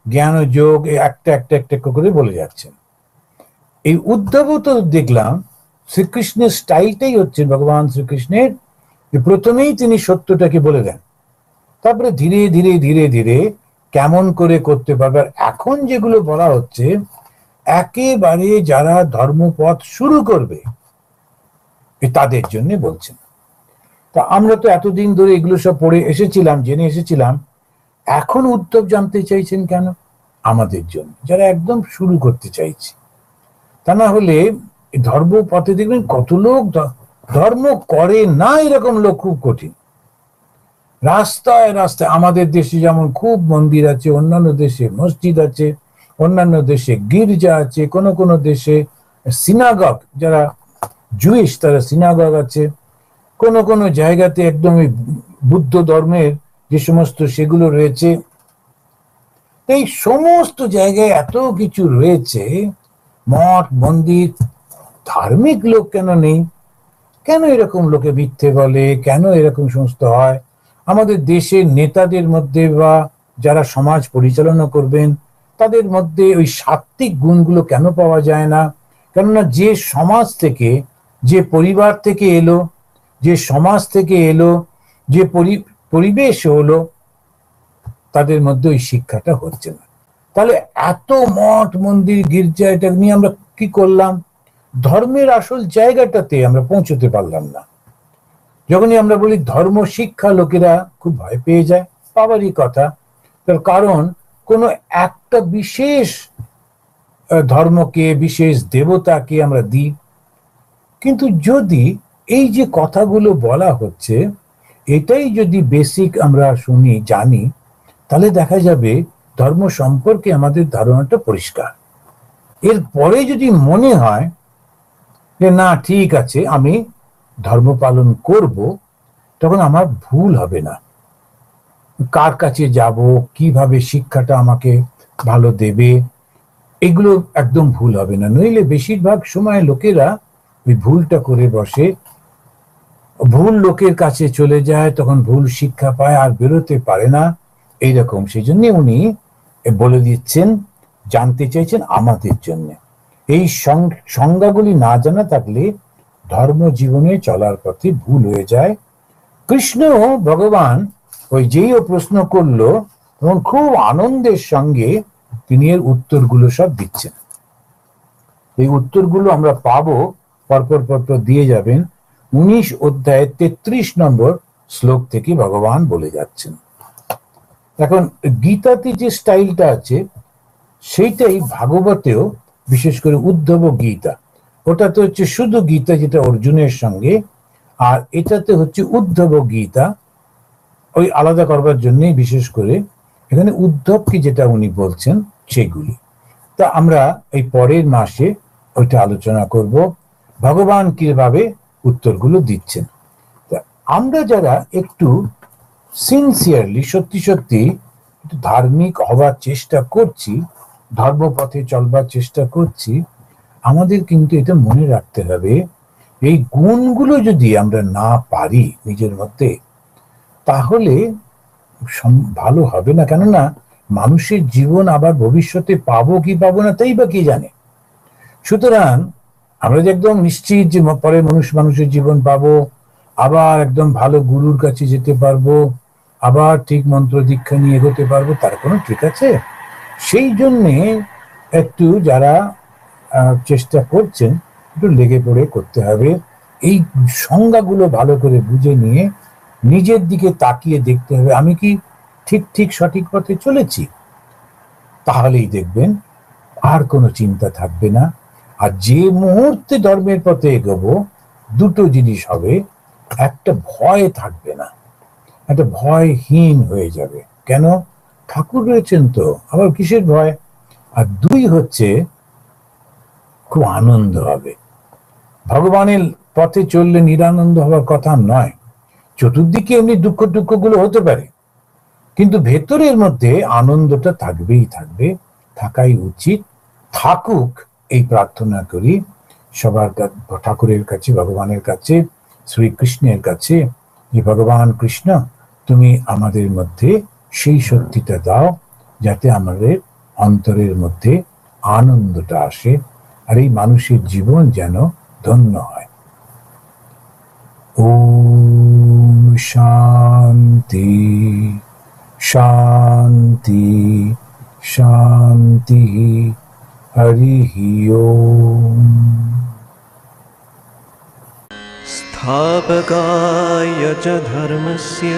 Speaker 1: জ্ঞান যোগ একটা একটা একটা করে বলে যাচ্ছেন। এই উদ্ধব তো দেখলাম শ্রীকৃষ্ণের স্টাইলটাই হচ্ছে ভগবান শ্রীকৃষ্ণের, প্রথমেই তিনি সত্যটাকে বলে দেন, তারপরে ধীরে ধীরে ধীরে ধীরে কেমন করে করতে পারবে। এখন যেগুলো বলা হচ্ছে একেবারে যারা ধর্মপথ শুরু করবে তাদের জন্য বলছেন। তা আমরা তো এতদিন ধরে এগুলো সব পড়ে এসেছিলাম, জেনে এসেছিলাম। এখন উদ্ধব জানতে চাইছেন কেন? আমাদের জন্য, যারা একদম শুরু করতে চাইছে। তা না হলে ধর্মপথে দেখবেন কত লোক ধর্ম করে না, এরকম লোক খুব কঠিন। রাস্তায় রাস্তায়, আমাদের দেশে যেমন খুব মন্দির আছে, অন্যান্য দেশে মসজিদ আছে, অন্যান্য দেশে গির্জা আছে, কোন কোন দেশে সিনাগগ, যারা জুইশ তারা সিনাগগ আছে, কোন কোন জায়গাতে একদমই বুদ্ধ ধর্মের যে সমস্ত সেগুলো রয়েছে। এই সমস্ত জায়গায় এত কিছু রয়েছে, মঠ মন্দির, ধার্মিক লোক কেন নেই? কেন এরকম লোকে মিথ্যে বলে? কেন এরকম সমস্ত হয়? আমাদের দেশের নেতাদের মধ্যে বা যারা সমাজ পরিচালনা করবেন তাদের মধ্যে ওই সাত্ত্বিক গুণগুলো কেন পাওয়া যায় না? কেননা যে সমাজ থেকে, যে পরিবার থেকে এলো, যে সমাজ থেকে এলো, যে পরিবেশ হলো, তাদের মধ্যে ওই শিক্ষাটা হচ্ছে না। তাহলে এত মঠ মন্দির গির্জা এটা নিয়ে আমরা কি করলাম? ধর্মের আসল জায়গাটাতে আমরা পৌঁছতে পারলাম না। যখনই আমরা বলি ধর্ম শিক্ষা, লোকেরা খুব ভয় পেয়ে যায়। পাওয়ারই কথা, তার কারণ কোনো একটা বিশেষ ধর্মকে, বিশেষ দেবতাকে আমরা দিই। কিন্তু যদি এই যে কথাগুলো বলা হচ্ছে এটাই যদি বেসিক আমরা শুনি, জানি, তাহলে দেখা যাবে ধর্ম সম্পর্কে আমাদের ধারণাটা পরিষ্কার। এরপরে যদি মনে হয় যে না ঠিক আছে আমি ধর্ম পালন করব, তখন আমার ভুল হবে না। কার কাছে যাব, কিভাবে শিক্ষাটা আমাকে ভালো দেবে, এগুলো একদম ভুল হবে না। নইলে বেশিরভাগ সময় লোকেরা ওই ভুলটা করে বসে, ভুল লোকের কাছে চলে যায়, তখন ভুল শিক্ষা পায়, আর বেরোতে পারে না এইরকম। সেই জন্য উনি বলে দিচ্ছেন, জানতে চাইছেন আমাদের জন্য। এই সংজ্ঞাগুলি না জানা থাকলে ধর্ম জীবনে চলার পথে ভুল হয়ে যায়। কৃষ্ণ ভগবান ওই যেই ও প্রশ্ন করলো তখন খুব আনন্দের সঙ্গে তিনি এর উত্তরগুলো সব দিচ্ছেন। এই উত্তরগুলো আমরা পাবো, পরপর পরপর দিয়ে যাবেন। 19 অধ্যায়ের 33 নম্বর শ্লোক থেকে ভগবান বলে যাচ্ছেন। এখন গীতাতে যে স্টাইলটা আছে সেইটাই ভাগবতেও, বিশেষ করে উদ্ধব গীতা, ওটাতে হচ্ছে শুধু গীতা যেটা অর্জুনের সঙ্গে, আর এটাতে হচ্ছে উদ্ধব গীতা, ওই আলাদা করবার জন্যই বিশেষ করে এখানে উদ্ধবকে যেটা উনি বলছেন সেগুলি। তা আমরা এই পরের মাসে ওইটা আলোচনা করব, ভগবান কিভাবে উত্তরগুলো দিচ্ছেন। আমরা যারা একটু সিনসিয়ারলি, সত্যি সত্যি ধার্মিক হবার চেষ্টা করছি, ধর্মপথে চলবার চেষ্টা করছি, আমাদের কিন্তু এটা মনে রাখতে হবে, এই গুণগুলো যদি আমরা না পারি নিজের মধ্যে, তাহলে ভালো হবে না। কেননা মানুষের জীবন আবার ভবিষ্যতে পাবো কি পাবো না তাই বা কি জানে। সুতরাং আমরা যে একদম নিশ্চিত যে পরে মানুষের জীবন পাবো, আবার একদম ভালো গুরুর কাছে যেতে পারবো, আবার ঠিক মন্ত্র দীক্ষা নিয়ে এগোতে পারবো, তার কোনো ঠিক আছে? সেই জন্যে একটু যারা চেষ্টা করছেন একটু লেগে পড়ে করতে হবে। এই সংজ্ঞাগুলো ভালো করে বুঝে নিয়ে নিজের দিকে তাকিয়ে দেখতে হবে, আমি কি ঠিক ঠিক সঠিক পথে চলেছি, তাহলেই দেখবেন আর কোনো চিন্তা থাকবে না। আর যে মুহূর্তে ধর্মের পথে এগোবো, দুটো জিনিস হবে, একটা ভয় থাকবে না, একটা ভয়হীন হয়ে যাবে। কেন? ঠাকুর রয়েছেন তো, আবার কিসের ভয়? আর দুই হচ্ছে, খুব আনন্দ হবে। ভগবানের পথে চললে নিরানন্দ হওয়ার কথা নয়। চতুর্দিকে এমনি দুঃখ টুক্ষ গুলো হতে পারে, কিন্তু ভেতরের মধ্যে আনন্দটা থাকবেই থাকবে, থাকাই উচিত, থাকুক, এই প্রার্থনা করি সবার ঠাকুরের কাছে, ভগবানের কাছে, শ্রীকৃষ্ণের কাছে, যে ভগবান কৃষ্ণ তুমি আমাদের মধ্যে সেই শক্তিটা দাও যাতে আমাদের অন্তরের মধ্যে আনন্দটা আসে, আর এই মানুষের জীবন যেন ধন্য হয়। ওম শান্তি শান্তি শান্তি। হরি ওম।
Speaker 2: स्थापकाय च धर्मस्य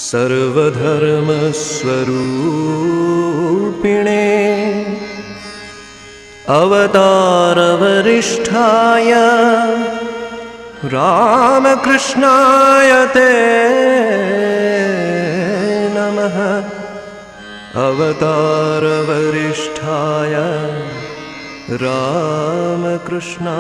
Speaker 2: सर्वधर्मस्वरूपिणे अवतारवरिष्ठाय रामकृष्णाय ते नमः। अवतारवरिष्ठाय रामकृष्णाय